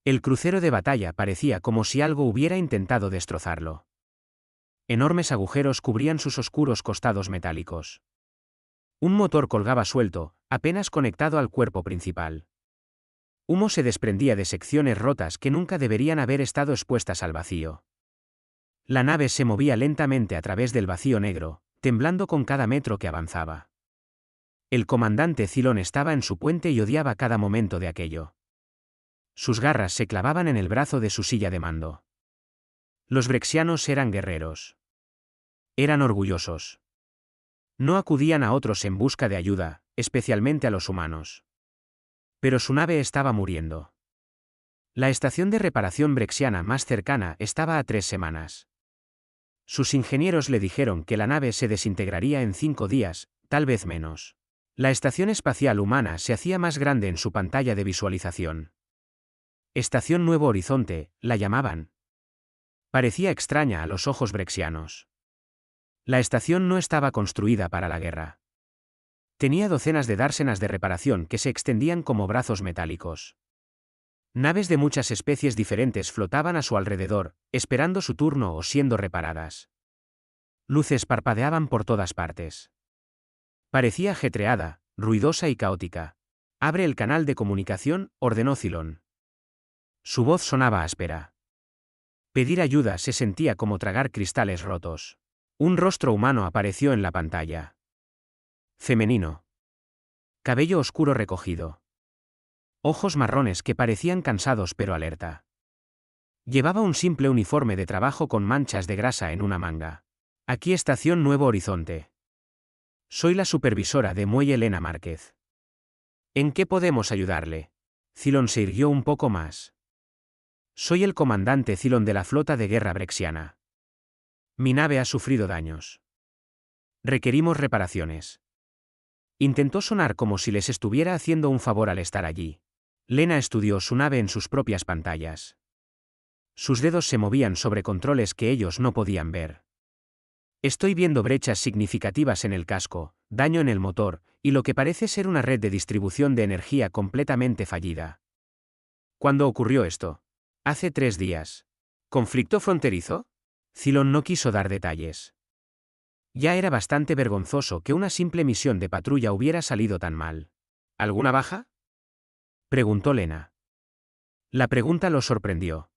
El crucero de batalla parecía como si algo hubiera intentado destrozarlo. Enormes agujeros cubrían sus oscuros costados metálicos. Un motor colgaba suelto, apenas conectado al cuerpo principal. Humo se desprendía de secciones rotas que nunca deberían haber estado expuestas al vacío. La nave se movía lentamente a través del vacío negro, temblando con cada metro que avanzaba. El comandante Cylon estaba en su puente y odiaba cada momento de aquello. Sus garras se clavaban en el brazo de su silla de mando. Los brexianos eran guerreros. Eran orgullosos. No acudían a otros en busca de ayuda, especialmente a los humanos. Pero su nave estaba muriendo. La estación de reparación brexiana más cercana estaba a 3 semanas. Sus ingenieros le dijeron que la nave se desintegraría en 5 días, tal vez menos. La estación espacial humana se hacía más grande en su pantalla de visualización. Estación Nuevo Horizonte, la llamaban. Parecía extraña a los ojos brexianos. La estación no estaba construida para la guerra. Tenía docenas de dársenas de reparación que se extendían como brazos metálicos. Naves de muchas especies diferentes flotaban a su alrededor, esperando su turno o siendo reparadas. Luces parpadeaban por todas partes. Parecía ajetreada, ruidosa y caótica. «Abre el canal de comunicación», ordenó Cylon. Su voz sonaba áspera. Pedir ayuda se sentía como tragar cristales rotos. Un rostro humano apareció en la pantalla. Femenino. Cabello oscuro recogido. Ojos marrones que parecían cansados pero alerta. Llevaba un simple uniforme de trabajo con manchas de grasa en una manga. Aquí Estación Nuevo Horizonte. Soy la supervisora de muelle Lena Márquez. ¿En qué podemos ayudarle? Cylon se irguió un poco más. Soy el comandante Cylon de la flota de guerra brexiana. Mi nave ha sufrido daños. Requerimos reparaciones. Intentó sonar como si les estuviera haciendo un favor al estar allí. Lena estudió su nave en sus propias pantallas. Sus dedos se movían sobre controles que ellos no podían ver. Estoy viendo brechas significativas en el casco, daño en el motor, y lo que parece ser una red de distribución de energía completamente fallida. ¿Cuándo ocurrió esto? Hace 3 días. ¿Conflicto fronterizo? Cylon no quiso dar detalles. Ya era bastante vergonzoso que una simple misión de patrulla hubiera salido tan mal. ¿Alguna baja? Preguntó Lena. La pregunta lo sorprendió.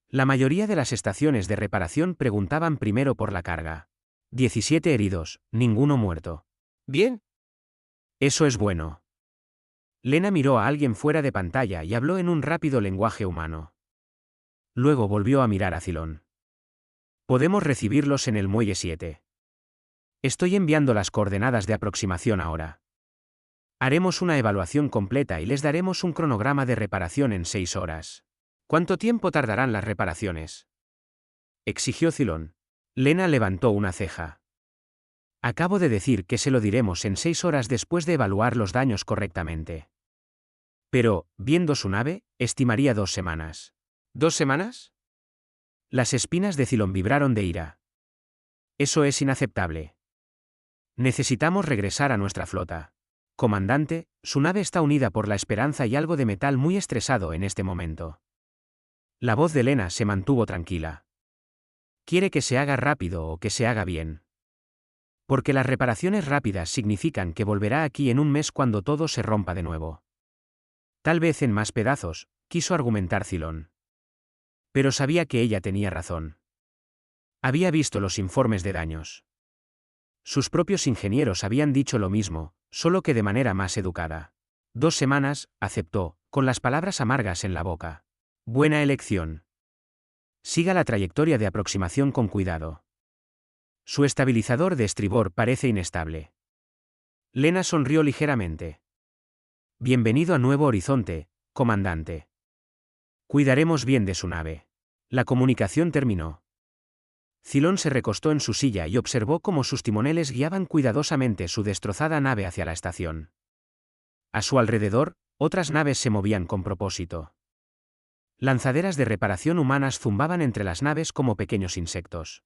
La mayoría de las estaciones de reparación preguntaban primero por la carga. 17 heridos, ninguno muerto. Bien. Eso es bueno. Lena miró a alguien fuera de pantalla y habló en un rápido lenguaje humano. Luego volvió a mirar a Cylon. Podemos recibirlos en el muelle 7. Estoy enviando las coordenadas de aproximación ahora. Haremos una evaluación completa y les daremos un cronograma de reparación en 6 horas. ¿Cuánto tiempo tardarán las reparaciones? Exigió Cylon. Lena levantó una ceja. Acabo de decir que se lo diremos en 6 horas después de evaluar los daños correctamente. Pero, viendo su nave, estimaría 2 semanas. ¿2 semanas? Las espinas de Cylon vibraron de ira. Eso es inaceptable. Necesitamos regresar a nuestra flota. Comandante, su nave está unida por la esperanza y algo de metal muy estresado en este momento. La voz de Lena se mantuvo tranquila. Quiere que se haga rápido o que se haga bien. Porque las reparaciones rápidas significan que volverá aquí en un mes cuando todo se rompa de nuevo. Tal vez en más pedazos, quiso argumentar Cylon. Pero sabía que ella tenía razón. Había visto los informes de daños. Sus propios ingenieros habían dicho lo mismo, solo que de manera más educada. 2 semanas, aceptó, con las palabras amargas en la boca. Buena elección. Siga la trayectoria de aproximación con cuidado. Su estabilizador de estribor parece inestable. Lena sonrió ligeramente. Bienvenido a Nuevo Horizonte, comandante. Cuidaremos bien de su nave. La comunicación terminó. Cylon se recostó en su silla y observó cómo sus timoneles guiaban cuidadosamente su destrozada nave hacia la estación. A su alrededor, otras naves se movían con propósito. Lanzaderas de reparación humanas zumbaban entre las naves como pequeños insectos.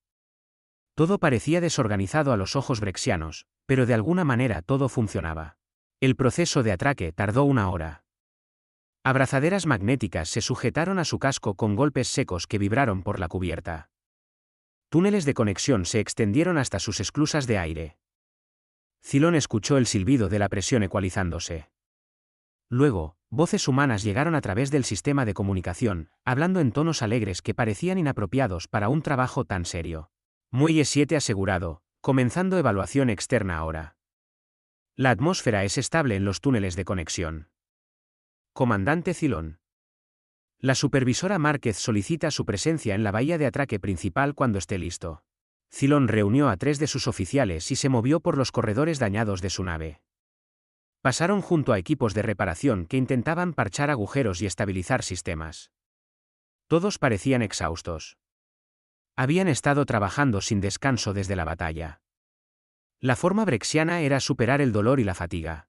Todo parecía desorganizado a los ojos brexianos, pero de alguna manera todo funcionaba. El proceso de atraque tardó 1 hora. Abrazaderas magnéticas se sujetaron a su casco con golpes secos que vibraron por la cubierta. Túneles de conexión se extendieron hasta sus esclusas de aire. Cylon escuchó el silbido de la presión ecualizándose. Luego, voces humanas llegaron a través del sistema de comunicación, hablando en tonos alegres que parecían inapropiados para un trabajo tan serio. Muelle 7 asegurado, comenzando evaluación externa ahora. La atmósfera es estable en los túneles de conexión. Comandante Cylon. La supervisora Márquez solicita su presencia en la bahía de atraque principal cuando esté listo. Cylon reunió a 3 de sus oficiales y se movió por los corredores dañados de su nave. Pasaron junto a equipos de reparación que intentaban parchar agujeros y estabilizar sistemas. Todos parecían exhaustos. Habían estado trabajando sin descanso desde la batalla. La forma brexiana era superar el dolor y la fatiga.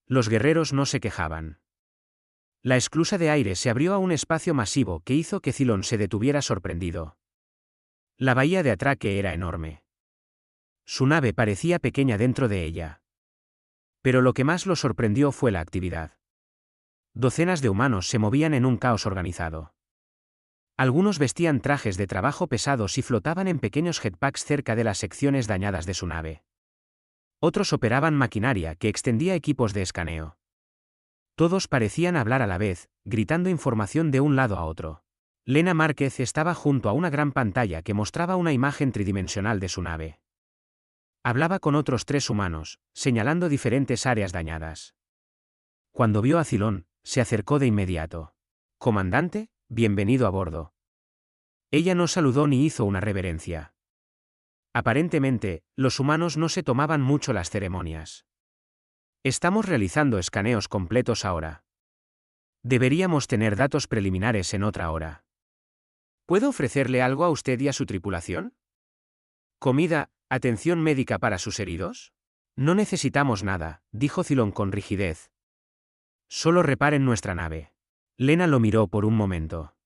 Los guerreros no se quejaban. La esclusa de aire se abrió a un espacio masivo que hizo que Cylon se detuviera sorprendido. La bahía de atraque era enorme. Su nave parecía pequeña dentro de ella. Pero lo que más lo sorprendió fue la actividad. Docenas de humanos se movían en un caos organizado. Algunos vestían trajes de trabajo pesados y flotaban en pequeños jetpacks cerca de las secciones dañadas de su nave. Otros operaban maquinaria que extendía equipos de escaneo. Todos parecían hablar a la vez, gritando información de un lado a otro. Lena Márquez estaba junto a una gran pantalla que mostraba una imagen tridimensional de su nave. Hablaba con otros 3 humanos, señalando diferentes áreas dañadas. Cuando vio a Cylon, se acercó de inmediato. «Comandante, bienvenido a bordo». Ella no saludó ni hizo una reverencia. Aparentemente, los humanos no se tomaban mucho las ceremonias. Estamos realizando escaneos completos ahora. Deberíamos tener datos preliminares en otra hora. ¿Puedo ofrecerle algo a usted y a su tripulación? ¿Comida, atención médica para sus heridos? No necesitamos nada, dijo Cylon con rigidez. Solo reparen nuestra nave. Lena lo miró por un momento.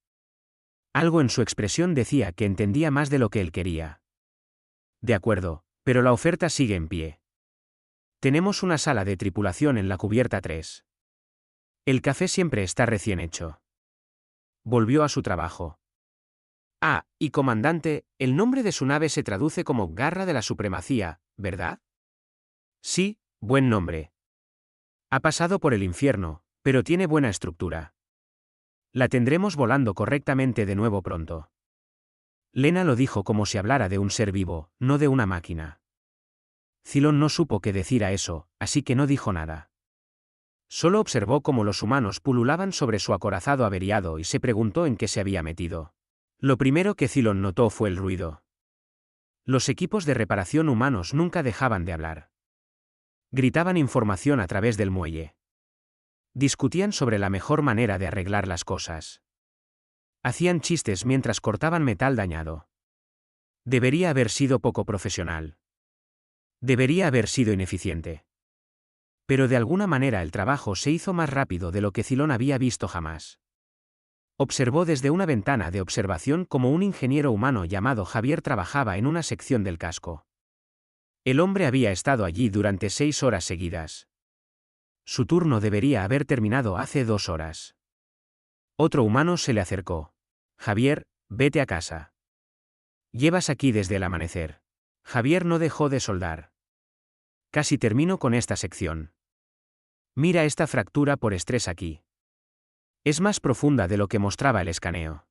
Algo en su expresión decía que entendía más de lo que él quería. De acuerdo, pero la oferta sigue en pie. Tenemos una sala de tripulación en la cubierta 3. El café siempre está recién hecho. Volvió a su trabajo. Ah, y comandante, el nombre de su nave se traduce como Garra de la Supremacía, ¿verdad? Sí, buen nombre. Ha pasado por el infierno, pero tiene buena estructura. La tendremos volando correctamente de nuevo pronto. Lena lo dijo como si hablara de un ser vivo, no de una máquina. Cylon no supo qué decir a eso, así que no dijo nada. Solo observó cómo los humanos pululaban sobre su acorazado averiado y se preguntó en qué se había metido. Lo primero que Cylon notó fue el ruido. Los equipos de reparación humanos nunca dejaban de hablar. Gritaban información a través del muelle. Discutían sobre la mejor manera de arreglar las cosas. Hacían chistes mientras cortaban metal dañado. Debería haber sido poco profesional. Debería haber sido ineficiente. Pero de alguna manera el trabajo se hizo más rápido de lo que Cylon había visto jamás. Observó desde una ventana de observación cómo un ingeniero humano llamado Javier trabajaba en una sección del casco. El hombre había estado allí durante 6 horas seguidas. Su turno debería haber terminado hace 2 horas. Otro humano se le acercó. Javier, vete a casa. Llevas aquí desde el amanecer. Javier no dejó de soldar. Casi termino con esta sección. Mira esta fractura por estrés aquí. Es más profunda de lo que mostraba el escaneo.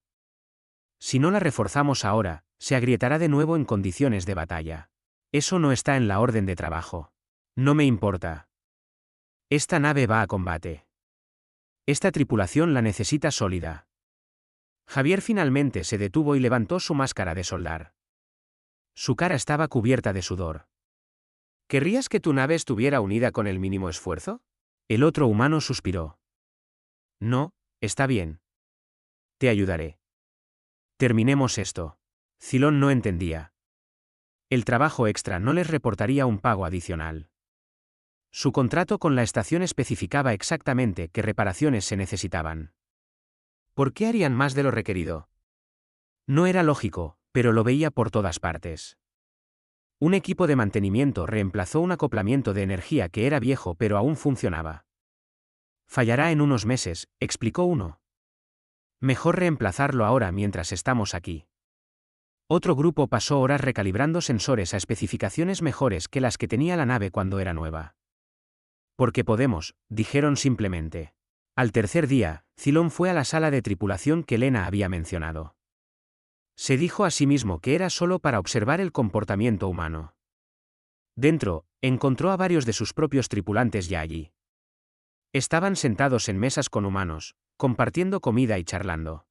Si no la reforzamos ahora, se agrietará de nuevo en condiciones de batalla. Eso no está en la orden de trabajo. No me importa. Esta nave va a combate. Esta tripulación la necesita sólida. Javier finalmente se detuvo y levantó su máscara de soldar. Su cara estaba cubierta de sudor. ¿Querrías que tu nave estuviera unida con el mínimo esfuerzo? El otro humano suspiró. No, está bien. Te ayudaré. Terminemos esto. Cylon no entendía. El trabajo extra no les reportaría un pago adicional. Su contrato con la estación especificaba exactamente qué reparaciones se necesitaban. ¿Por qué harían más de lo requerido? No era lógico, pero lo veía por todas partes. Un equipo de mantenimiento reemplazó un acoplamiento de energía que era viejo pero aún funcionaba. Fallará en unos meses, explicó uno. Mejor reemplazarlo ahora mientras estamos aquí. Otro grupo pasó horas recalibrando sensores a especificaciones mejores que las que tenía la nave cuando era nueva. Porque podemos, dijeron simplemente. Al tercer día, Cylon fue a la sala de tripulación que Lena había mencionado. Se dijo a sí mismo que era solo para observar el comportamiento humano. Dentro, encontró a varios de sus propios tripulantes ya allí. Estaban sentados en mesas con humanos, compartiendo comida y charlando.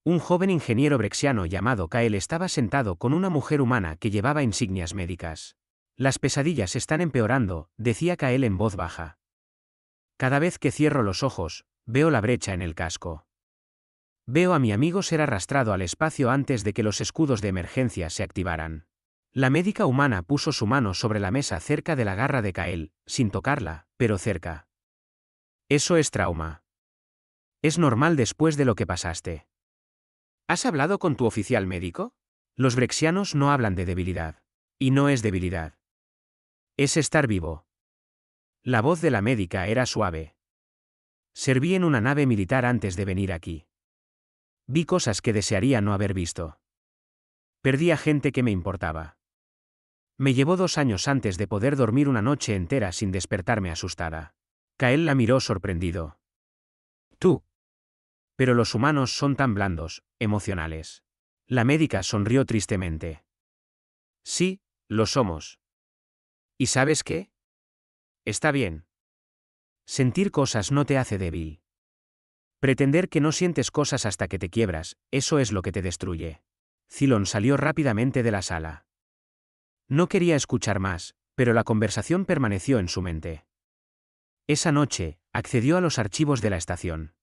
Un joven ingeniero brexiano llamado Kael estaba sentado con una mujer humana que llevaba insignias médicas. Las pesadillas están empeorando, decía Kael en voz baja. Cada vez que cierro los ojos, veo la brecha en el casco. Veo a mi amigo ser arrastrado al espacio antes de que los escudos de emergencia se activaran. La médica humana puso su mano sobre la mesa cerca de la garra de Kael, sin tocarla, pero cerca. Eso es trauma. Es normal después de lo que pasaste. ¿Has hablado con tu oficial médico? Los brexianos no hablan de debilidad. Y no es debilidad. Es estar vivo. La voz de la médica era suave. Serví en una nave militar antes de venir aquí. Vi cosas que desearía no haber visto. Perdí a gente que me importaba. Me llevó 2 años antes de poder dormir una noche entera sin despertarme asustada. Kael la miró sorprendido. Tú. Pero los humanos son tan blandos, emocionales. La médica sonrió tristemente. Sí, lo somos. ¿Y sabes qué? Está bien. Sentir cosas no te hace débil. Pretender que no sientes cosas hasta que te quiebras, eso es lo que te destruye. Cylon salió rápidamente de la sala. No quería escuchar más, pero la conversación permaneció en su mente. Esa noche, accedió a los archivos de la estación.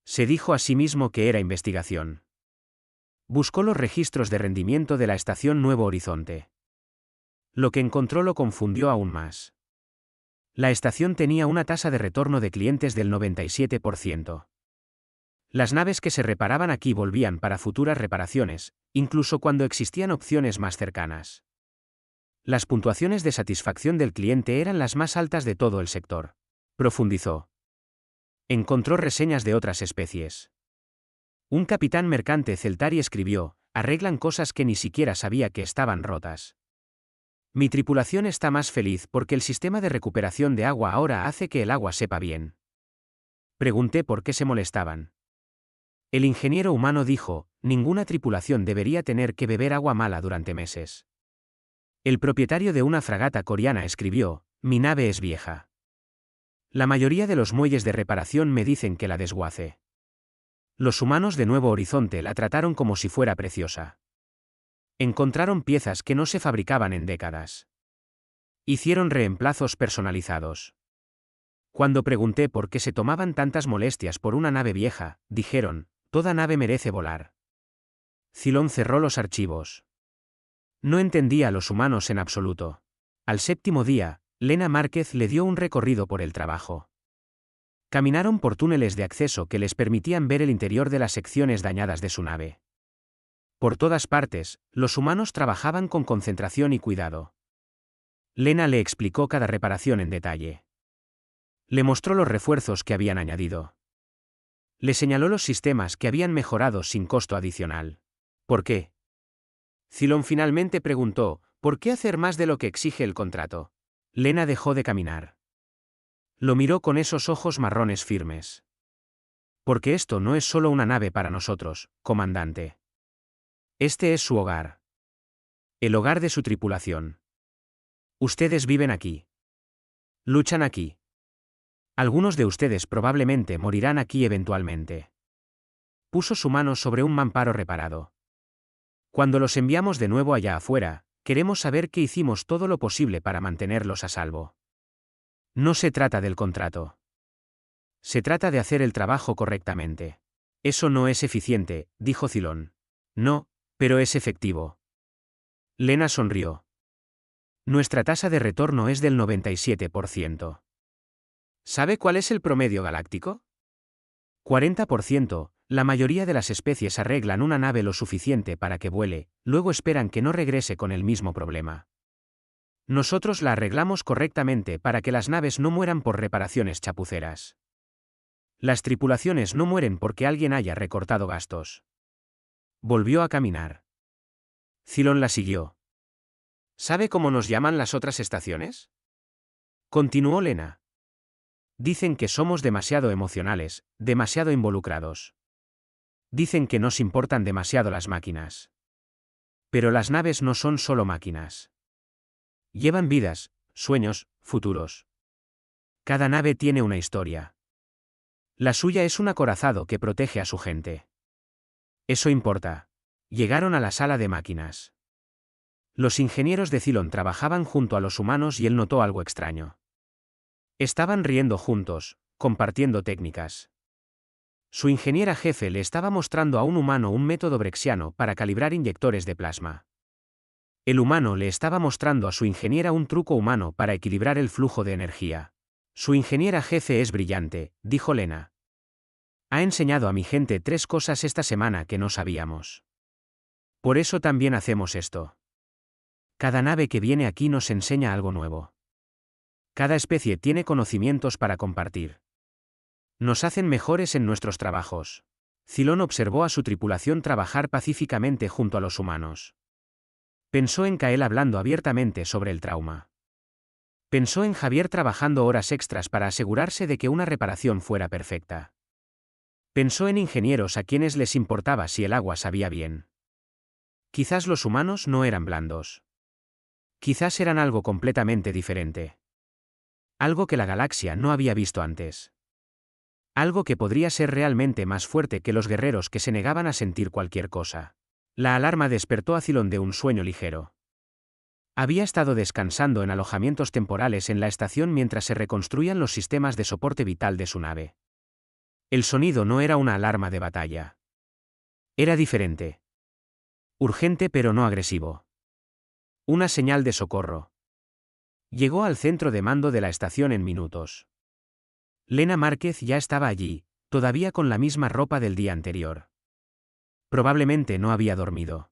Se dijo a sí mismo que era investigación. Buscó los registros de rendimiento de la estación Nuevo Horizonte. Lo que encontró lo confundió aún más. La estación tenía una tasa de retorno de clientes del 97%. Las naves que se reparaban aquí volvían para futuras reparaciones, incluso cuando existían opciones más cercanas. Las puntuaciones de satisfacción del cliente eran las más altas de todo el sector. Profundizó. Encontró reseñas de otras especies. Un capitán mercante Celtari escribió: arreglan cosas que ni siquiera sabía que estaban rotas. Mi tripulación está más feliz porque el sistema de recuperación de agua ahora hace que el agua sepa bien. Pregunté por qué se molestaban. El ingeniero humano dijo: ninguna tripulación debería tener que beber agua mala durante meses. El propietario de una fragata coreana escribió: mi nave es vieja. La mayoría de los muelles de reparación me dicen que la desguace. Los humanos de Nuevo Horizonte la trataron como si fuera preciosa. Encontraron piezas que no se fabricaban en décadas. Hicieron reemplazos personalizados. Cuando pregunté por qué se tomaban tantas molestias por una nave vieja, dijeron: toda nave merece volar. Cylon cerró los archivos. No entendía a los humanos en absoluto. Al 7º día, Lena Márquez le dio un recorrido por el trabajo. Caminaron por túneles de acceso que les permitían ver el interior de las secciones dañadas de su nave. Por todas partes, los humanos trabajaban con concentración y cuidado. Lena le explicó cada reparación en detalle. Le mostró los refuerzos que habían añadido. Le señaló los sistemas que habían mejorado sin costo adicional. ¿Por qué? Cylon finalmente preguntó: ¿por qué hacer más de lo que exige el contrato? Lena dejó de caminar. Lo miró con esos ojos marrones firmes. Porque esto no es solo una nave para nosotros, comandante. Este es su hogar. El hogar de su tripulación. Ustedes viven aquí. Luchan aquí. Algunos de ustedes probablemente morirán aquí eventualmente. Puso su mano sobre un mamparo reparado. Cuando los enviamos de nuevo allá afuera, queremos saber que hicimos todo lo posible para mantenerlos a salvo. No se trata del contrato. Se trata de hacer el trabajo correctamente. Eso no es eficiente, dijo Cylon. No, pero es efectivo. Lena sonrió. Nuestra tasa de retorno es del 97%. ¿Sabe cuál es el promedio galáctico? 40%. La mayoría de las especies arreglan una nave lo suficiente para que vuele, luego esperan que no regrese con el mismo problema. Nosotros la arreglamos correctamente para que las naves no mueran por reparaciones chapuceras. Las tripulaciones no mueren porque alguien haya recortado gastos. Volvió a caminar. Cylon la siguió. ¿Sabe cómo nos llaman las otras estaciones? Continuó Lena. Dicen que somos demasiado emocionales, demasiado involucrados. Dicen que nos importan demasiado las máquinas. Pero las naves no son solo máquinas. Llevan vidas, sueños, futuros. Cada nave tiene una historia. La suya es un acorazado que protege a su gente. Eso importa. Llegaron a la sala de máquinas. Los ingenieros de Cylon trabajaban junto a los humanos y él notó algo extraño. Estaban riendo juntos, compartiendo técnicas. Su ingeniera jefe le estaba mostrando a un humano un método brexiano para calibrar inyectores de plasma. El humano le estaba mostrando a su ingeniera un truco humano para equilibrar el flujo de energía. Su ingeniera jefe es brillante, dijo Lena. Ha enseñado a mi gente 3 cosas esta semana que no sabíamos. Por eso también hacemos esto. Cada nave que viene aquí nos enseña algo nuevo. Cada especie tiene conocimientos para compartir. Nos hacen mejores en nuestros trabajos. Cylon observó a su tripulación trabajar pacíficamente junto a los humanos. Pensó en Kael hablando abiertamente sobre el trauma. Pensó en Javier trabajando horas extras para asegurarse de que una reparación fuera perfecta. Pensó en ingenieros a quienes les importaba si el agua sabía bien. Quizás los humanos no eran blandos. Quizás eran algo completamente diferente. Algo que la galaxia no había visto antes. Algo que podría ser realmente más fuerte que los guerreros que se negaban a sentir cualquier cosa. La alarma despertó a Cylon de un sueño ligero. Había estado descansando en alojamientos temporales en la estación mientras se reconstruían los sistemas de soporte vital de su nave. El sonido no era una alarma de batalla. Era diferente. Urgente pero no agresivo. Una señal de socorro. Llegó al centro de mando de la estación en minutos. Lena Márquez ya estaba allí, todavía con la misma ropa del día anterior. Probablemente no había dormido.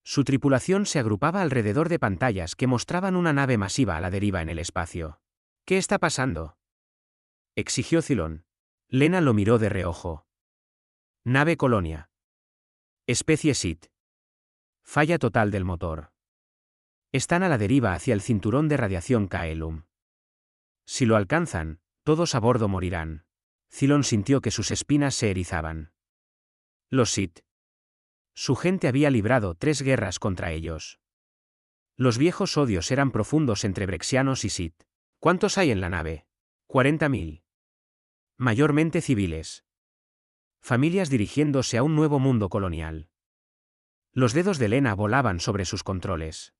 Su tripulación se agrupaba alrededor de pantallas que mostraban una nave masiva a la deriva en el espacio. ¿Qué está pasando?, exigió Cylon. Lena lo miró de reojo. Nave Colonia. Especie SIT. Falla total del motor. Están a la deriva hacia el cinturón de radiación Kaelum. Si lo alcanzan, todos a bordo morirán. Cylon sintió que sus espinas se erizaban. Los SIT. Su gente había librado 3 guerras contra ellos. Los viejos odios eran profundos entre brexianos y SIT. ¿Cuántos hay en la nave? 40.000. Mayormente civiles. Familias dirigiéndose a un nuevo mundo colonial. Los dedos de Lena volaban sobre sus controles.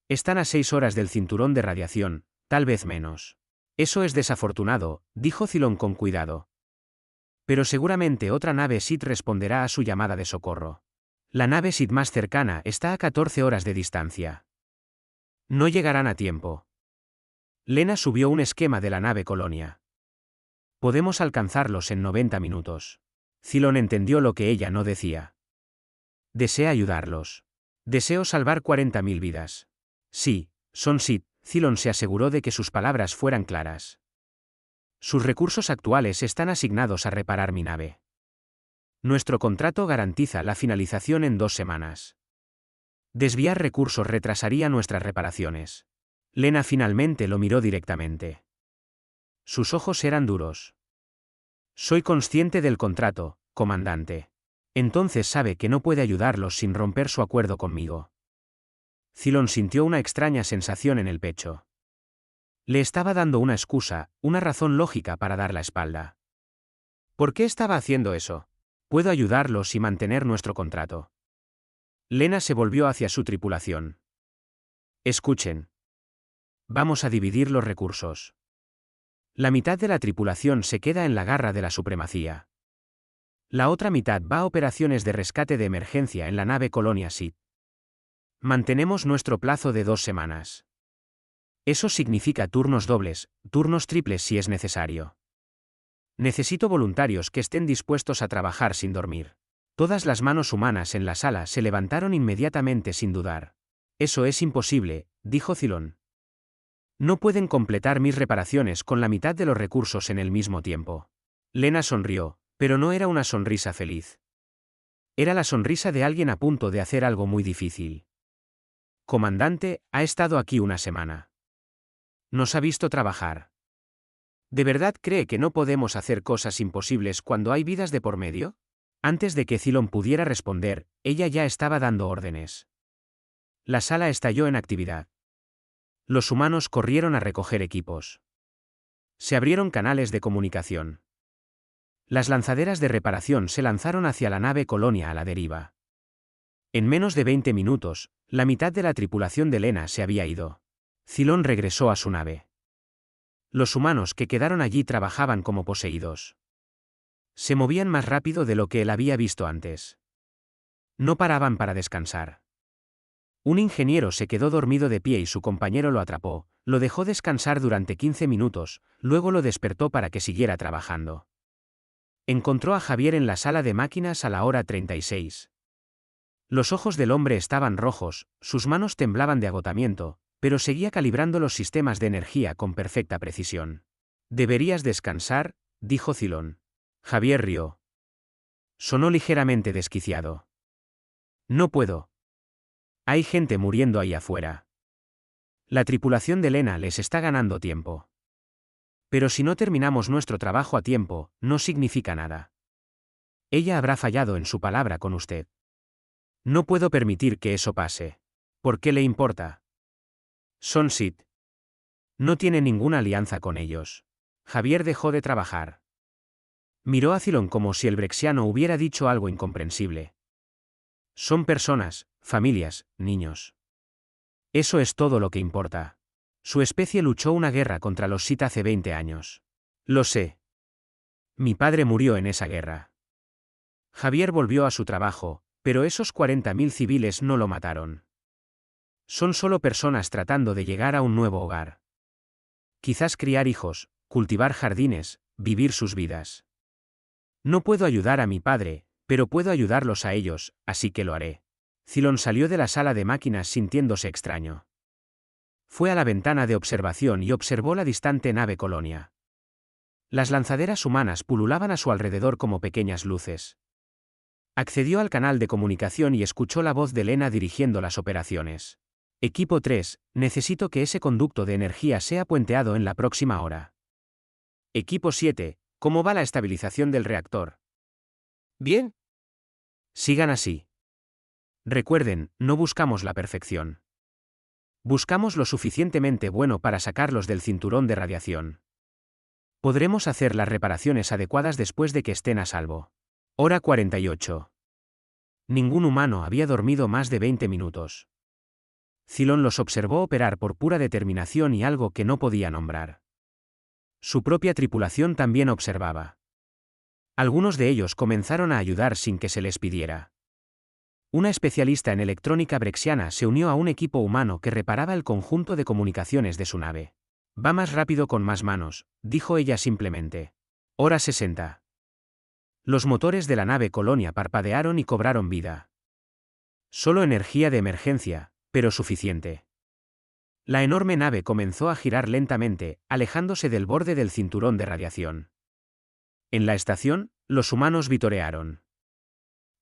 Están a 6 horas del cinturón de radiación, tal vez menos. Eso es desafortunado, dijo Cylon con cuidado. Pero seguramente otra nave SIT responderá a su llamada de socorro. La nave SIT más cercana está a 14 horas de distancia. No llegarán a tiempo. Lena subió un esquema de la nave Colonia. Podemos alcanzarlos en 90 minutos. Cylon entendió lo que ella no decía. Desea ayudarlos. Deseo salvar 40.000 vidas. Sí, son SIT. Cylon se aseguró de que sus palabras fueran claras. Sus recursos actuales están asignados a reparar mi nave. Nuestro contrato garantiza la finalización en 2 semanas. Desviar recursos retrasaría nuestras reparaciones. Lena finalmente lo miró directamente. Sus ojos eran duros. Soy consciente del contrato, comandante. Entonces sabe que no puede ayudarlos sin romper su acuerdo conmigo. Cylon sintió una extraña sensación en el pecho. Le estaba dando una excusa, una razón lógica para dar la espalda. ¿Por qué estaba haciendo eso? Puedo ayudarlos y mantener nuestro contrato. Lena se volvió hacia su tripulación. Escuchen. Vamos a dividir los recursos. La mitad de la tripulación se queda en la garra de la supremacía. La otra mitad va a operaciones de rescate de emergencia en la nave Colonia SIT. Mantenemos nuestro plazo de 2 semanas. Eso significa turnos dobles, turnos triples si es necesario. Necesito voluntarios que estén dispuestos a trabajar sin dormir. Todas las manos humanas en la sala se levantaron inmediatamente sin dudar. Eso es imposible, dijo Cylon. No pueden completar mis reparaciones con la mitad de los recursos en el mismo tiempo. Lena sonrió, pero no era una sonrisa feliz. Era la sonrisa de alguien a punto de hacer algo muy difícil. Comandante, ha estado aquí una semana. Nos ha visto trabajar. ¿De verdad cree que no podemos hacer cosas imposibles cuando hay vidas de por medio? Antes de que Cylon pudiera responder, ella ya estaba dando órdenes. La sala estalló en actividad. Los humanos corrieron a recoger equipos. Se abrieron canales de comunicación. Las lanzaderas de reparación se lanzaron hacia la nave Colonia a la deriva. En menos de 20 minutos, la mitad de la tripulación de Lena se había ido. Cylon regresó a su nave. Los humanos que quedaron allí trabajaban como poseídos. Se movían más rápido de lo que él había visto antes. No paraban para descansar. Un ingeniero se quedó dormido de pie y su compañero lo atrapó, lo dejó descansar durante 15 minutos, luego lo despertó para que siguiera trabajando. Encontró a Javier en la sala de máquinas a la hora 36. Los ojos del hombre estaban rojos, sus manos temblaban de agotamiento, pero seguía calibrando los sistemas de energía con perfecta precisión. «Deberías descansar», dijo Cylon. Javier rió. Sonó ligeramente desquiciado. «No puedo. Hay gente muriendo ahí afuera. La tripulación de Lena les está ganando tiempo. Pero si no terminamos nuestro trabajo a tiempo, no significa nada. Ella habrá fallado en su palabra con usted. No puedo permitir que eso pase. ¿Por qué le importa? Son Sith. No tiene ninguna alianza con ellos». Javier dejó de trabajar. Miró a Cylon como si el brexiano hubiera dicho algo incomprensible. Son personas, familias, niños. Eso es todo lo que importa. Su especie luchó una guerra contra los Sith hace 20 años. Lo sé. Mi padre murió en esa guerra. Javier volvió a su trabajo, pero esos 40.000 civiles no lo mataron. Son solo personas tratando de llegar a un nuevo hogar. Quizás criar hijos, cultivar jardines, vivir sus vidas. No puedo ayudar a mi padre, pero puedo ayudarlos a ellos, así que lo haré. Cylon salió de la sala de máquinas sintiéndose extraño. Fue a la ventana de observación y observó la distante nave Colonia. Las lanzaderas humanas pululaban a su alrededor como pequeñas luces. Accedió al canal de comunicación y escuchó la voz de Lena dirigiendo las operaciones. Equipo 3, necesito que ese conducto de energía sea puenteado en la próxima hora. Equipo 7, ¿cómo va la estabilización del reactor? Bien. Sigan así. Recuerden, no buscamos la perfección. Buscamos lo suficientemente bueno para sacarlos del cinturón de radiación. Podremos hacer las reparaciones adecuadas después de que estén a salvo. Hora 48. Ningún humano había dormido más de 20 minutos. Cylon los observó operar por pura determinación y algo que no podía nombrar. Su propia tripulación también observaba. Algunos de ellos comenzaron a ayudar sin que se les pidiera. Una especialista en electrónica brexiana se unió a un equipo humano que reparaba el conjunto de comunicaciones de su nave. Va más rápido con más manos, dijo ella simplemente. Hora 60. Los motores de la nave Colonia parpadearon y cobraron vida. Solo energía de emergencia, pero suficiente. La enorme nave comenzó a girar lentamente, alejándose del borde del cinturón de radiación. En la estación, los humanos vitorearon.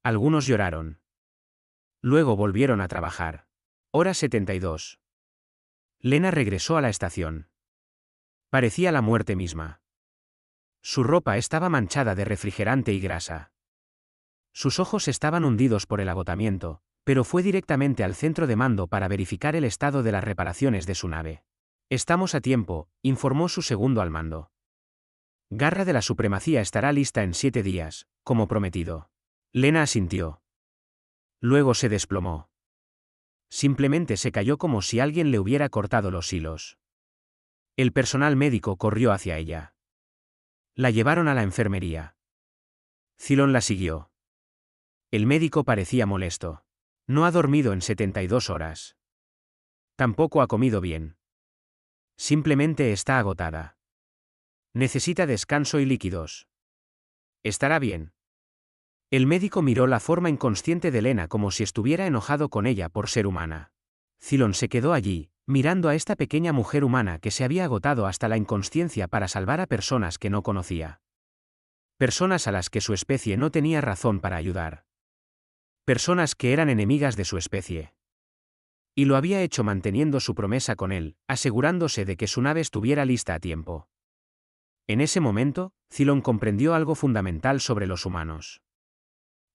Algunos lloraron. Luego volvieron a trabajar. Hora 72. Lena regresó a la estación. Parecía la muerte misma. Su ropa estaba manchada de refrigerante y grasa. Sus ojos estaban hundidos por el agotamiento, pero fue directamente al centro de mando para verificar el estado de las reparaciones de su nave. Estamos a tiempo, informó su segundo al mando. Garra de la Supremacía estará lista en 7 días, como prometido. Lena asintió. Luego se desplomó. Simplemente se cayó como si alguien le hubiera cortado los hilos. El personal médico corrió hacia ella. La llevaron a la enfermería. Cylon la siguió. El médico parecía molesto. No ha dormido en 72 horas. Tampoco ha comido bien. Simplemente está agotada. Necesita descanso y líquidos. Estará bien. El médico miró la forma inconsciente de Lena como si estuviera enojado con ella por ser humana. Cylon se quedó allí, mirando a esta pequeña mujer humana que se había agotado hasta la inconsciencia para salvar a personas que no conocía. Personas a las que su especie no tenía razón para ayudar. Personas que eran enemigas de su especie. Y lo había hecho manteniendo su promesa con él, asegurándose de que su nave estuviera lista a tiempo. En ese momento, Cylon comprendió algo fundamental sobre los humanos.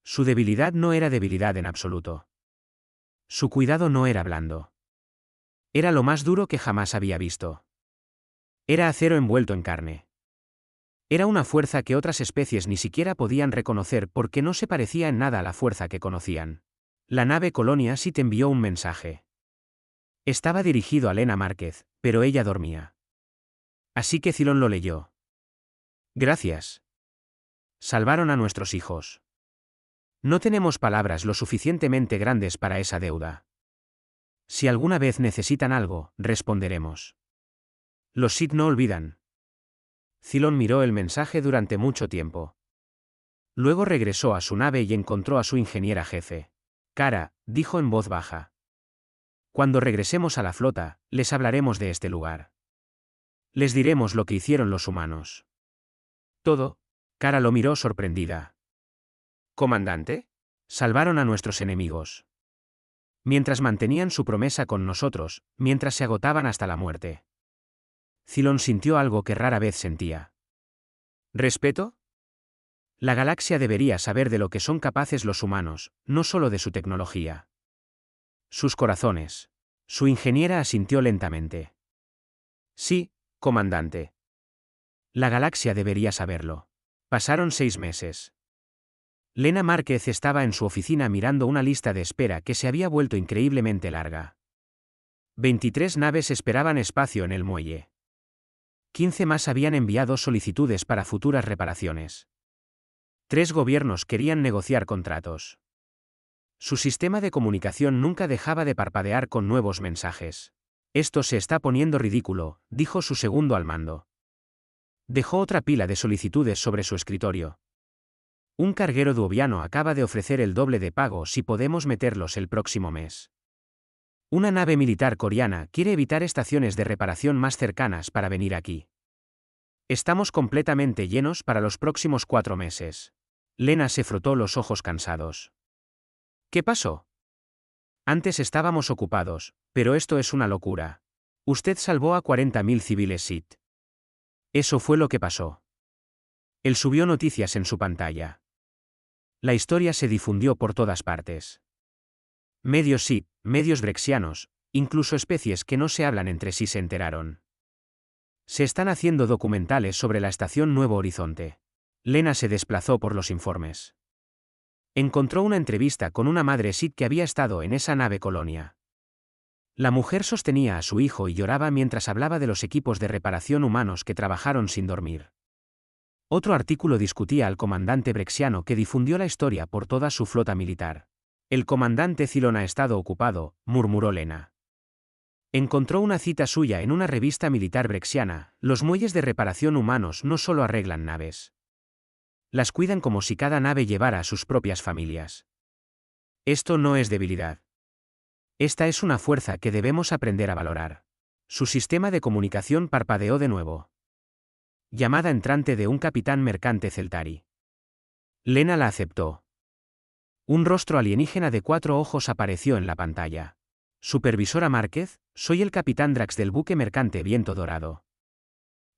Su debilidad no era debilidad en absoluto. Su cuidado no era blando. Era lo más duro que jamás había visto. Era acero envuelto en carne. Era una fuerza que otras especies ni siquiera podían reconocer porque no se parecía en nada a la fuerza que conocían. La nave Colonia sí te envió un mensaje. Estaba dirigido a Lena Márquez, pero ella dormía. Así que Cylon lo leyó. Gracias. Salvaron a nuestros hijos. No tenemos palabras lo suficientemente grandes para esa deuda. Si alguna vez necesitan algo, responderemos. Los Sith no olvidan. Cylon miró el mensaje durante mucho tiempo. Luego regresó a su nave y encontró a su ingeniera jefe. Cara, dijo en voz baja. Cuando regresemos a la flota, les hablaremos de este lugar. Les diremos lo que hicieron los humanos. Todo. Cara lo miró sorprendida. ¿Comandante? Salvaron a nuestros enemigos. Mientras mantenían su promesa con nosotros, mientras se agotaban hasta la muerte. Cylon sintió algo que rara vez sentía. ¿Respeto? La galaxia debería saber de lo que son capaces los humanos, no solo de su tecnología. Sus corazones. Su ingeniera asintió lentamente. Sí, comandante. La galaxia debería saberlo. Pasaron 6 meses. Lena Márquez estaba en su oficina mirando una lista de espera que se había vuelto increíblemente larga. 23 naves esperaban espacio en el muelle. 15 más habían enviado solicitudes para futuras reparaciones. 3 gobiernos querían negociar contratos. Su sistema de comunicación nunca dejaba de parpadear con nuevos mensajes. Esto se está poniendo ridículo, dijo su segundo al mando. Dejó otra pila de solicitudes sobre su escritorio. Un carguero duoviano acaba de ofrecer el doble de pago si podemos meterlos el próximo mes. Una nave militar coreana quiere evitar estaciones de reparación más cercanas para venir aquí. Estamos completamente llenos para los próximos 4 meses. Lena se frotó los ojos cansados. ¿Qué pasó? Antes estábamos ocupados, pero esto es una locura. Usted salvó a 40.000 civiles Sith. Eso fue lo que pasó. Él subió noticias en su pantalla. La historia se difundió por todas partes. Medios Sith, medios brexianos, incluso especies que no se hablan entre sí se enteraron. Se están haciendo documentales sobre la estación Nuevo Horizonte. Lena se desplazó por los informes. Encontró una entrevista con una madre Sith que había estado en esa nave Colonia. La mujer sostenía a su hijo y lloraba mientras hablaba de los equipos de reparación humanos que trabajaron sin dormir. Otro artículo discutía al comandante brexiano que difundió la historia por toda su flota militar. El comandante Cylon ha estado ocupado, murmuró Lena. Encontró una cita suya en una revista militar brexiana: los muelles de reparación humanos no solo arreglan naves. Las cuidan como si cada nave llevara a sus propias familias. Esto no es debilidad. Esta es una fuerza que debemos aprender a valorar. Su sistema de comunicación parpadeó de nuevo. Llamada entrante de un capitán mercante Celtari. Lena la aceptó. Un rostro alienígena de 4 ojos apareció en la pantalla. Supervisora Márquez, soy el capitán Drax del buque mercante Viento Dorado.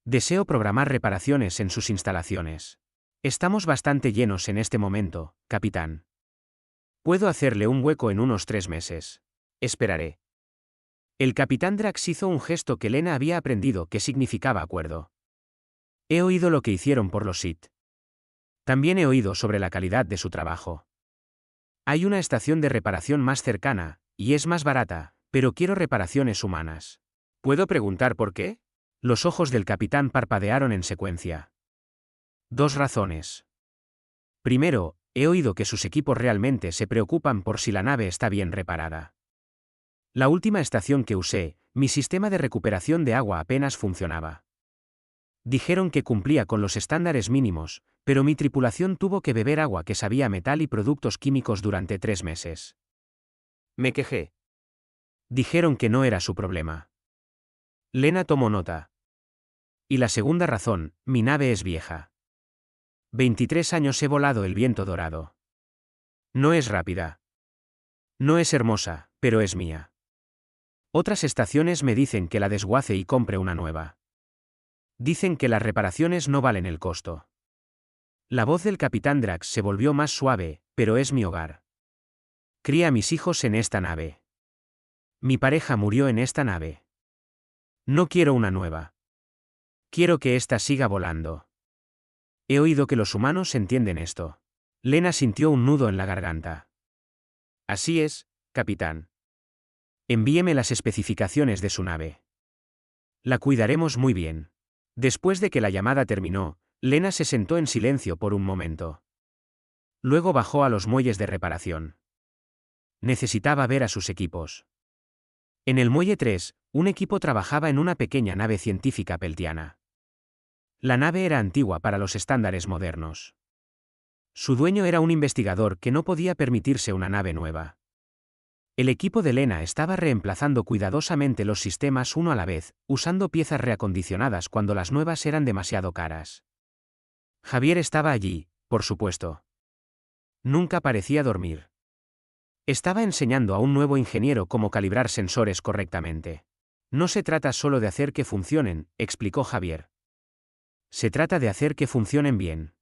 Deseo programar reparaciones en sus instalaciones. Estamos bastante llenos en este momento, capitán. Puedo hacerle un hueco en unos 3 meses. Esperaré. El capitán Drax hizo un gesto que Lena había aprendido que significaba acuerdo. He oído lo que hicieron por los Sith. También he oído sobre la calidad de su trabajo. Hay una estación de reparación más cercana, y es más barata, pero quiero reparaciones humanas. ¿Puedo preguntar por qué? Los ojos del capitán parpadearon en secuencia. 2 razones. Primero, he oído que sus equipos realmente se preocupan por si la nave está bien reparada. La última estación que usé, mi sistema de recuperación de agua apenas funcionaba. Dijeron que cumplía con los estándares mínimos, pero mi tripulación tuvo que beber agua que sabía a metal y productos químicos durante 3 meses. Me quejé. Dijeron que no era su problema. Lena tomó nota. Y la segunda razón, mi nave es vieja. 23 años he volado el viento dorado. No es rápida. No es hermosa, pero es mía. Otras estaciones me dicen que la desguace y compre una nueva. Dicen que las reparaciones no valen el costo. La voz del capitán Drax se volvió más suave, pero es mi hogar. Crié a mis hijos en esta nave. Mi pareja murió en esta nave. No quiero una nueva. Quiero que ésta siga volando. He oído que los humanos entienden esto. Lena sintió un nudo en la garganta. Así es, capitán. Envíeme las especificaciones de su nave. La cuidaremos muy bien. Después de que la llamada terminó, Lena se sentó en silencio por un momento. Luego bajó a los muelles de reparación. Necesitaba ver a sus equipos. En el muelle 3, un equipo trabajaba en una pequeña nave científica peltiana. La nave era antigua para los estándares modernos. Su dueño era un investigador que no podía permitirse una nave nueva. El equipo de Lena estaba reemplazando cuidadosamente los sistemas uno a la vez, usando piezas reacondicionadas cuando las nuevas eran demasiado caras. Javier estaba allí, por supuesto. Nunca parecía dormir. Estaba enseñando a un nuevo ingeniero cómo calibrar sensores correctamente. No se trata solo de hacer que funcionen, explicó Javier. Se trata de hacer que funcionen bien.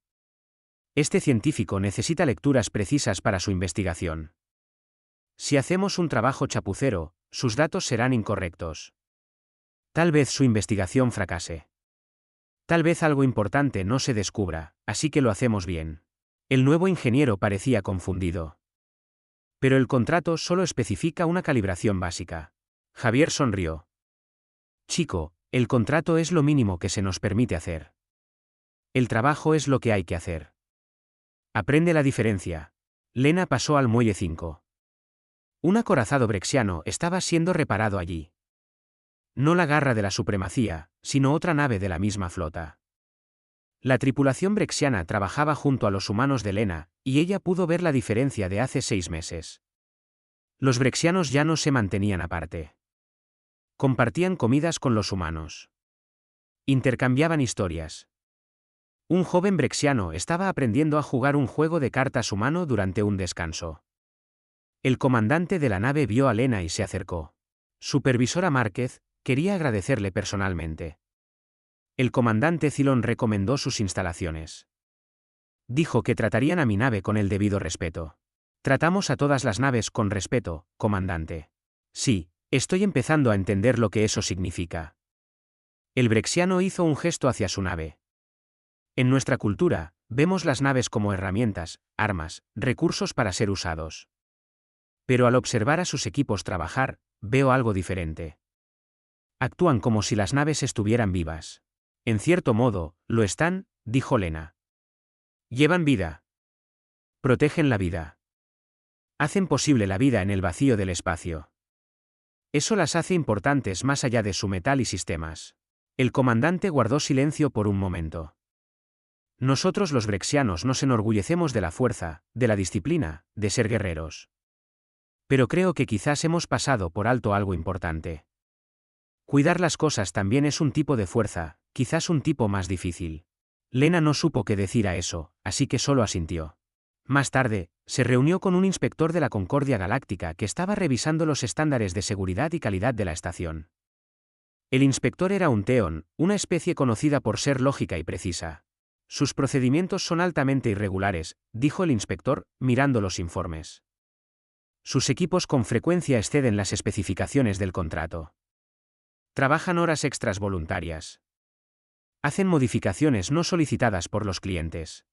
Este científico necesita lecturas precisas para su investigación. Si hacemos un trabajo chapucero, sus datos serán incorrectos. Tal vez su investigación fracase. Tal vez algo importante no se descubra, así que lo hacemos bien. El nuevo ingeniero parecía confundido. Pero el contrato solo especifica una calibración básica. Javier sonrió. Chico, el contrato es lo mínimo que se nos permite hacer. El trabajo es lo que hay que hacer. Aprende la diferencia. Lena pasó al muelle 5. Un acorazado brexiano estaba siendo reparado allí. No la Garra de la Supremacía, sino otra nave de la misma flota. La tripulación brexiana trabajaba junto a los humanos de Lena, y ella pudo ver la diferencia de hace 6 meses. Los brexianos ya no se mantenían aparte. Compartían comidas con los humanos. Intercambiaban historias. Un joven brexiano estaba aprendiendo a jugar un juego de cartas humano durante un descanso. El comandante de la nave vio a Lena y se acercó. Supervisora Márquez, quería agradecerle personalmente. El comandante Cylon recomendó sus instalaciones. Dijo que tratarían a mi nave con el debido respeto. Tratamos a todas las naves con respeto, comandante. Sí, estoy empezando a entender lo que eso significa. El brexiano hizo un gesto hacia su nave. En nuestra cultura, vemos las naves como herramientas, armas, recursos para ser usados. Pero al observar a sus equipos trabajar, veo algo diferente. Actúan como si las naves estuvieran vivas. En cierto modo, lo están, dijo Lena. Llevan vida. Protegen la vida. Hacen posible la vida en el vacío del espacio. Eso las hace importantes más allá de su metal y sistemas. El comandante guardó silencio por un momento. Nosotros los brexianos nos enorgullecemos de la fuerza, de la disciplina, de ser guerreros. Pero creo que quizás hemos pasado por alto algo importante. Cuidar las cosas también es un tipo de fuerza, quizás un tipo más difícil. Lena no supo qué decir a eso, así que solo asintió. Más tarde, se reunió con un inspector de la Concordia Galáctica que estaba revisando los estándares de seguridad y calidad de la estación. El inspector era un Theon, una especie conocida por ser lógica y precisa. Sus procedimientos son altamente irregulares, dijo el inspector, mirando los informes. Sus equipos con frecuencia exceden las especificaciones del contrato. Trabajan horas extras voluntarias. Hacen modificaciones no solicitadas por los clientes.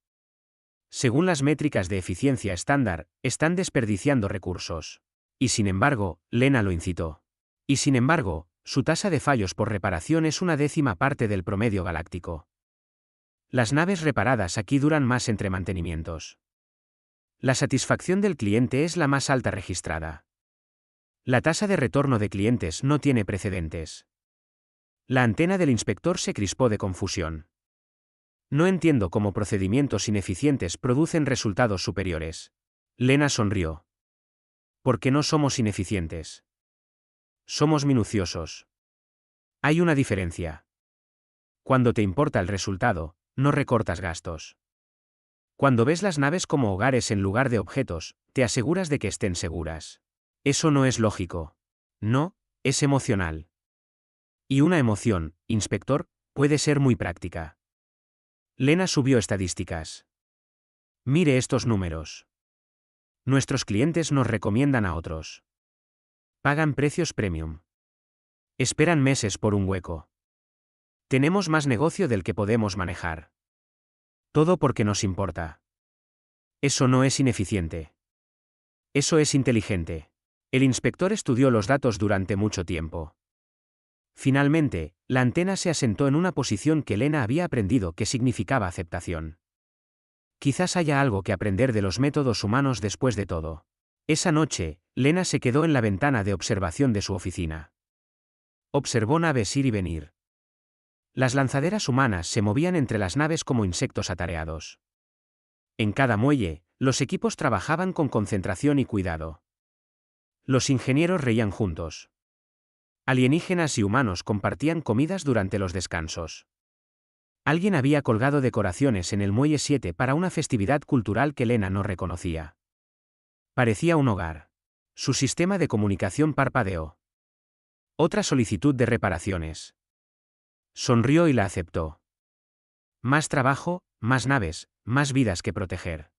Según las métricas de eficiencia estándar, están desperdiciando recursos. Y sin embargo, Lena lo incitó. Y sin embargo, su tasa de fallos por reparación es una 10ª parte del promedio galáctico. Las naves reparadas aquí duran más entre mantenimientos. La satisfacción del cliente es la más alta registrada. La tasa de retorno de clientes no tiene precedentes. La antena del inspector se crispó de confusión. No entiendo cómo procedimientos ineficientes producen resultados superiores. Lena sonrió. ¿Por qué no somos ineficientes? Somos minuciosos. Hay una diferencia. Cuando te importa el resultado, no recortas gastos. Cuando ves las naves como hogares en lugar de objetos, te aseguras de que estén seguras. Eso no es lógico. No, es emocional. Y una emoción, inspector, puede ser muy práctica. Lena subió estadísticas. Mire estos números. Nuestros clientes nos recomiendan a otros. Pagan precios premium. Esperan meses por un hueco. Tenemos más negocio del que podemos manejar. Todo porque nos importa. Eso no es ineficiente. Eso es inteligente. El inspector estudió los datos durante mucho tiempo. Finalmente, la antena se asentó en una posición que Lena había aprendido que significaba aceptación. Quizás haya algo que aprender de los métodos humanos después de todo. Esa noche, Lena se quedó en la ventana de observación de su oficina. Observó naves ir y venir. Las lanzaderas humanas se movían entre las naves como insectos atareados. En cada muelle, los equipos trabajaban con concentración y cuidado. Los ingenieros reían juntos. Alienígenas y humanos compartían comidas durante los descansos. Alguien había colgado decoraciones en el muelle 7 para una festividad cultural que Lena no reconocía. Parecía un hogar. Su sistema de comunicación parpadeó. Otra solicitud de reparaciones. Sonrió y la aceptó. Más trabajo, más naves, más vidas que proteger.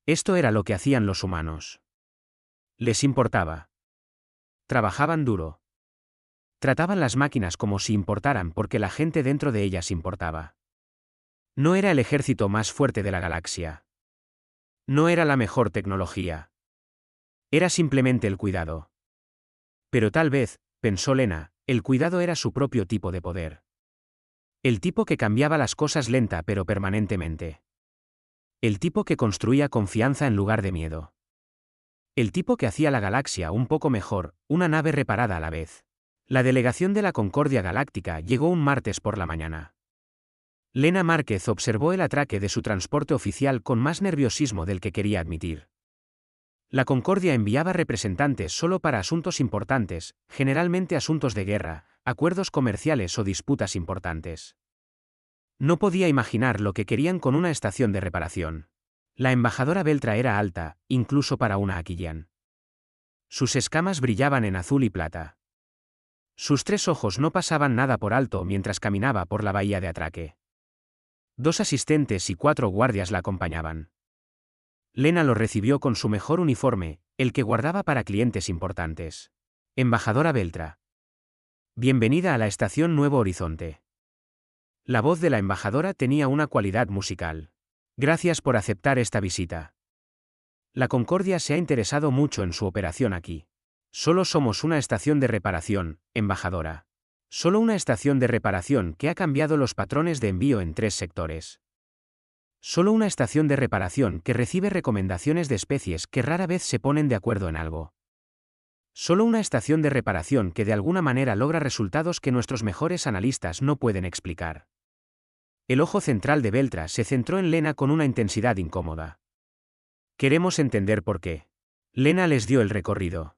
Esto era lo que hacían los humanos. Les importaba. Trabajaban duro. Trataban las máquinas como si importaran porque la gente dentro de ellas importaba. No era el ejército más fuerte de la galaxia. No era la mejor tecnología. Era simplemente el cuidado. Pero tal vez, pensó Lena, el cuidado era su propio tipo de poder. El tipo que cambiaba las cosas lenta pero permanentemente. El tipo que construía confianza en lugar de miedo. El tipo que hacía la galaxia un poco mejor, una nave reparada a la vez. La delegación de la Concordia Galáctica llegó un martes por la mañana. Lena Márquez observó el atraque de su transporte oficial con más nerviosismo del que quería admitir. La Concordia enviaba representantes solo para asuntos importantes, generalmente asuntos de guerra, acuerdos comerciales o disputas importantes. No podía imaginar lo que querían con una estación de reparación. La embajadora Beltra era alta, incluso para una Aquillian. Sus escamas brillaban en azul y plata. Sus 3 ojos no pasaban nada por alto mientras caminaba por la bahía de atraque. 2 asistentes y 4 guardias la acompañaban. Lena lo recibió con su mejor uniforme, el que guardaba para clientes importantes. Embajadora Beltra. Bienvenida a la estación Nuevo Horizonte. La voz de la embajadora tenía una cualidad musical. Gracias por aceptar esta visita. La Concordia se ha interesado mucho en su operación aquí. Solo somos una estación de reparación, embajadora. Solo una estación de reparación que ha cambiado los patrones de envío en 3 sectores. Solo una estación de reparación que recibe recomendaciones de especies que rara vez se ponen de acuerdo en algo. Solo una estación de reparación que de alguna manera logra resultados que nuestros mejores analistas no pueden explicar. El ojo central de Beltra se centró en Lena con una intensidad incómoda. Queremos entender por qué. Lena les dio el recorrido.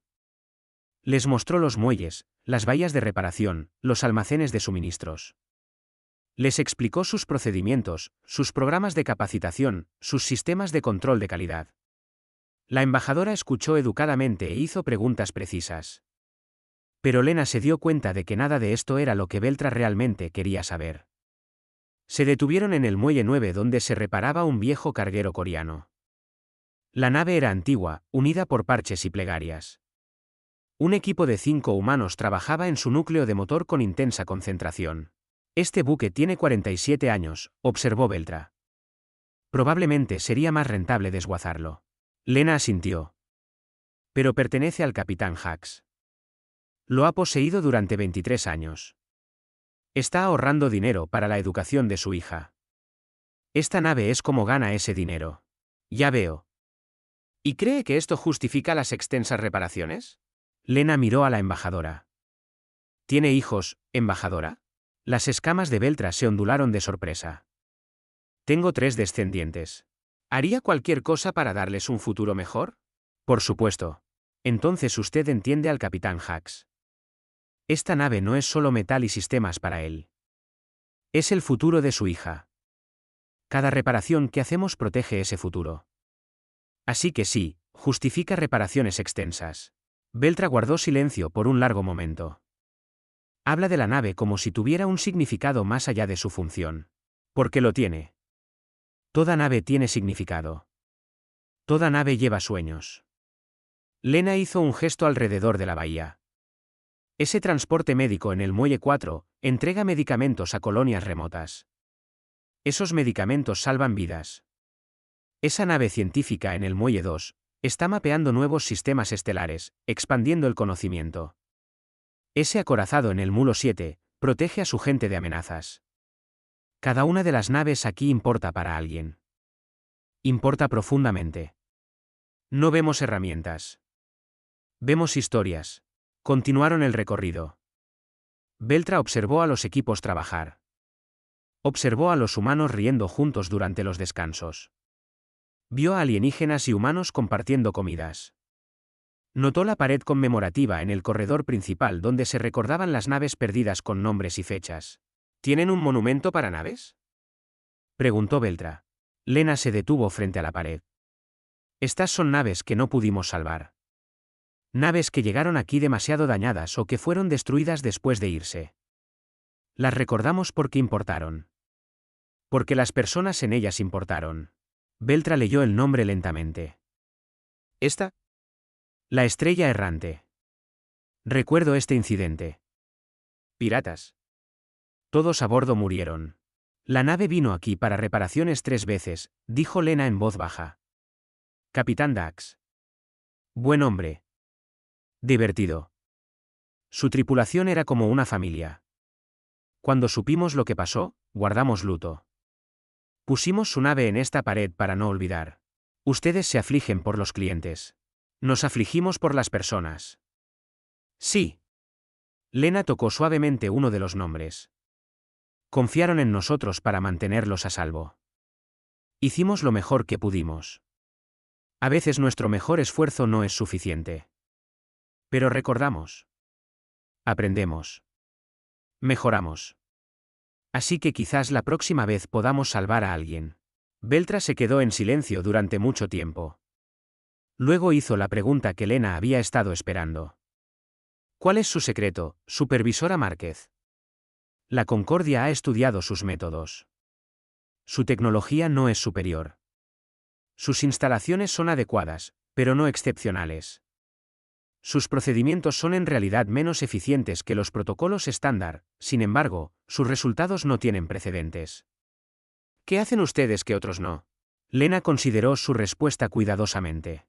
Les mostró los muelles, las bahías de reparación, los almacenes de suministros. Les explicó sus procedimientos, sus programas de capacitación, sus sistemas de control de calidad. La embajadora escuchó educadamente e hizo preguntas precisas. Pero Lena se dio cuenta de que nada de esto era lo que Beltra realmente quería saber. Se detuvieron en el muelle 9 donde se reparaba un viejo carguero coreano. La nave era antigua, unida por parches y plegarias. Un equipo de 5 humanos trabajaba en su núcleo de motor con intensa concentración. Este buque tiene 47 años, observó Beltra. Probablemente sería más rentable desguazarlo. Lena asintió. Pero pertenece al capitán Hax. Lo ha poseído durante 23 años. Está ahorrando dinero para la educación de su hija. Esta nave es como gana ese dinero. Ya veo. ¿Y cree que esto justifica las extensas reparaciones? Lena miró a la embajadora. ¿Tiene hijos, embajadora? Las escamas de Beltra se ondularon de sorpresa. Tengo 3 descendientes. ¿Haría cualquier cosa para darles un futuro mejor? Por supuesto. Entonces usted entiende al capitán Hax. Esta nave no es solo metal y sistemas para él. Es el futuro de su hija. Cada reparación que hacemos protege ese futuro. Así que sí, justifica reparaciones extensas. Beltra guardó silencio por un largo momento. Habla de la nave como si tuviera un significado más allá de su función. Porque lo tiene. Toda nave tiene significado. Toda nave lleva sueños. Lena hizo un gesto alrededor de la bahía. Ese transporte médico en el Muelle 4 entrega medicamentos a colonias remotas. Esos medicamentos salvan vidas. Esa nave científica en el Muelle 2 está mapeando nuevos sistemas estelares, expandiendo el conocimiento. Ese acorazado en el Mulo 7 protege a su gente de amenazas. Cada una de las naves aquí importa para alguien. Importa profundamente. No vemos herramientas. Vemos historias. Continuaron el recorrido. Beltra observó a los equipos trabajar. Observó a los humanos riendo juntos durante los descansos. Vio a alienígenas y humanos compartiendo comidas. Notó la pared conmemorativa en el corredor principal donde se recordaban las naves perdidas con nombres y fechas. ¿Tienen un monumento para naves?, preguntó Beltra. Lena se detuvo frente a la pared. Estas son naves que no pudimos salvar. Naves que llegaron aquí demasiado dañadas o que fueron destruidas después de irse. Las recordamos porque importaron. Porque las personas en ellas importaron. Beltra leyó el nombre lentamente. ¿Esta? La estrella errante. Recuerdo este incidente. Piratas. Todos a bordo murieron. La nave vino aquí para reparaciones 3 veces, dijo Lena en voz baja. Capitán Dax. Buen hombre. Divertido. Su tripulación era como una familia. Cuando supimos lo que pasó, guardamos luto. Pusimos su nave en esta pared para no olvidar. Ustedes se afligen por los clientes. Nos afligimos por las personas. Sí. Lena tocó suavemente uno de los nombres. Confiaron en nosotros para mantenerlos a salvo. Hicimos lo mejor que pudimos. A veces nuestro mejor esfuerzo no es suficiente. Pero recordamos. Aprendemos. Mejoramos. Así que quizás la próxima vez podamos salvar a alguien. Beltra se quedó en silencio durante mucho tiempo. Luego hizo la pregunta que Lena había estado esperando. ¿Cuál es su secreto, supervisora Márquez? La Concordia ha estudiado sus métodos. Su tecnología no es superior. Sus instalaciones son adecuadas, pero no excepcionales. Sus procedimientos son en realidad menos eficientes que los protocolos estándar, sin embargo, sus resultados no tienen precedentes. ¿Qué hacen ustedes que otros no? Lena consideró su respuesta cuidadosamente.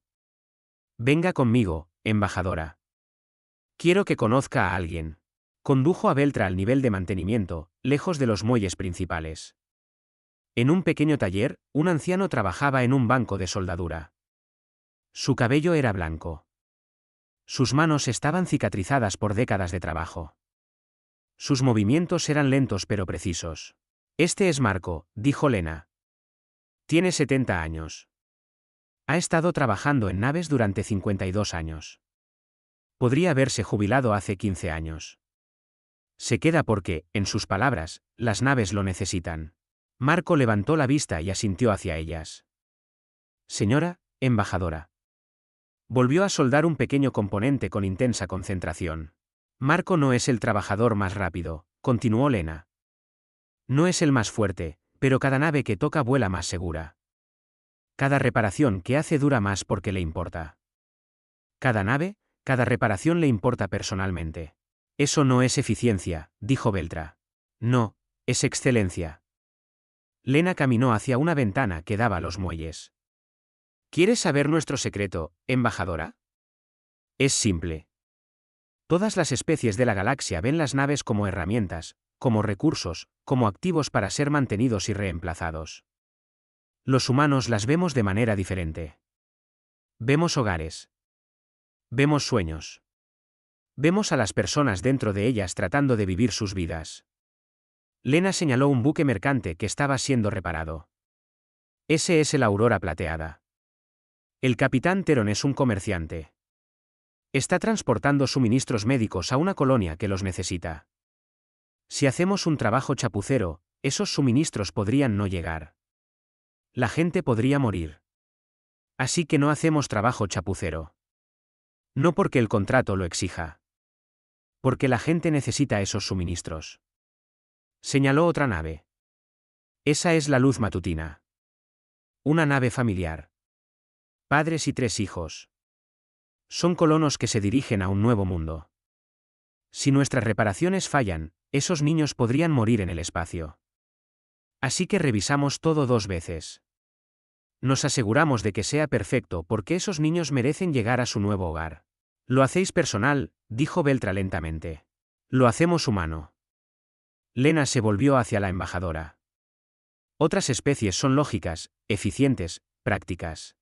Venga conmigo, embajadora. Quiero que conozca a alguien. Condujo a Beltra al nivel de mantenimiento, lejos de los muelles principales. En un pequeño taller, un anciano trabajaba en un banco de soldadura. Su cabello era blanco. Sus manos estaban cicatrizadas por décadas de trabajo. Sus movimientos eran lentos pero precisos. Este es Marco, dijo Lena. Tiene 70 años. Ha estado trabajando en naves durante 52 años. Podría haberse jubilado hace 15 años. Se queda porque, en sus palabras, las naves lo necesitan. Marco levantó la vista y asintió hacia ellas. Señora, embajadora. Volvió a soldar un pequeño componente con intensa concentración. Marco no es el trabajador más rápido, continuó Lena. No es el más fuerte, pero cada nave que toca vuela más segura. Cada reparación que hace dura más porque le importa. Cada nave, cada reparación le importa personalmente. Eso no es eficiencia, dijo Beltra. No, es excelencia. Lena caminó hacia una ventana que daba a los muelles. ¿Quieres saber nuestro secreto, embajadora? Es simple. Todas las especies de la galaxia ven las naves como herramientas, como recursos, como activos para ser mantenidos y reemplazados. Los humanos las vemos de manera diferente. Vemos hogares. Vemos sueños. Vemos a las personas dentro de ellas tratando de vivir sus vidas. Lena señaló un buque mercante que estaba siendo reparado. Ese es el Aurora Plateada. El capitán Teron es un comerciante. Está transportando suministros médicos a una colonia que los necesita. Si hacemos un trabajo chapucero, esos suministros podrían no llegar. La gente podría morir. Así que no hacemos trabajo chapucero. No porque el contrato lo exija. Porque la gente necesita esos suministros. Señaló otra nave. Esa es la luz matutina. Una nave familiar. Padres y 3 hijos. Son colonos que se dirigen a un nuevo mundo. Si nuestras reparaciones fallan, esos niños podrían morir en el espacio. Así que revisamos todo 2 veces. Nos aseguramos de que sea perfecto porque esos niños merecen llegar a su nuevo hogar. Lo hacéis personal, dijo Beltra lentamente. Lo hacemos humano. Lena se volvió hacia la embajadora. Otras especies son lógicas, eficientes, prácticas.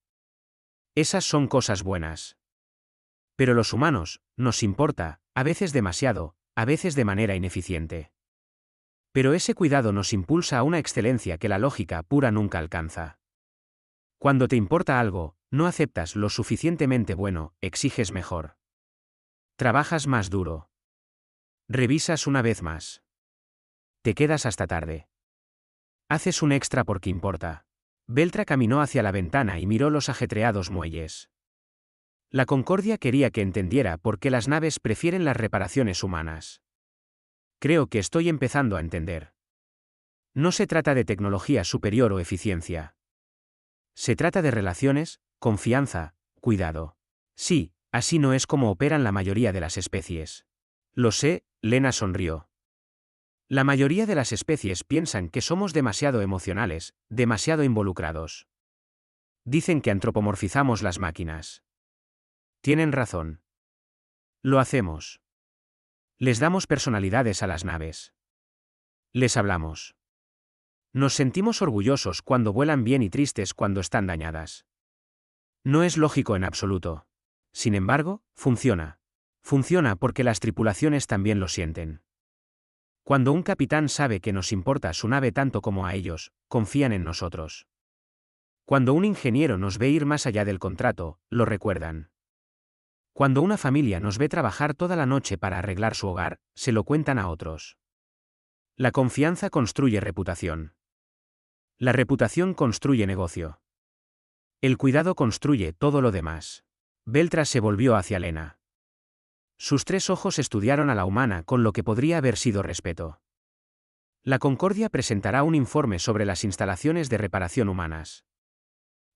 Esas son cosas buenas. Pero los humanos, nos importa, a veces demasiado, a veces de manera ineficiente. Pero ese cuidado nos impulsa a una excelencia que la lógica pura nunca alcanza. Cuando te importa algo, no aceptas lo suficientemente bueno, exiges mejor. Trabajas más duro. Revisas una vez más. Te quedas hasta tarde. Haces un extra porque importa. Beltra caminó hacia la ventana y miró los ajetreados muelles. La Concordia quería que entendiera por qué las naves prefieren las reparaciones humanas. Creo que estoy empezando a entender. No se trata de tecnología superior o eficiencia. Se trata de relaciones, confianza, cuidado. Sí, así no es como operan la mayoría de las especies. Lo sé, Lena sonrió. La mayoría de las especies piensan que somos demasiado emocionales, demasiado involucrados. Dicen que antropomorfizamos las máquinas. Tienen razón. Lo hacemos. Les damos personalidades a las naves. Les hablamos. Nos sentimos orgullosos cuando vuelan bien y tristes cuando están dañadas. No es lógico en absoluto. Sin embargo, funciona. Funciona porque las tripulaciones también lo sienten. Cuando un capitán sabe que nos importa su nave tanto como a ellos, confían en nosotros. Cuando un ingeniero nos ve ir más allá del contrato, lo recuerdan. Cuando una familia nos ve trabajar toda la noche para arreglar su hogar, se lo cuentan a otros. La confianza construye reputación. La reputación construye negocio. El cuidado construye todo lo demás. Beltra se volvió hacia Lena. Sus 3 ojos estudiaron a la humana con lo que podría haber sido respeto. La Concordia presentará un informe sobre las instalaciones de reparación humanas.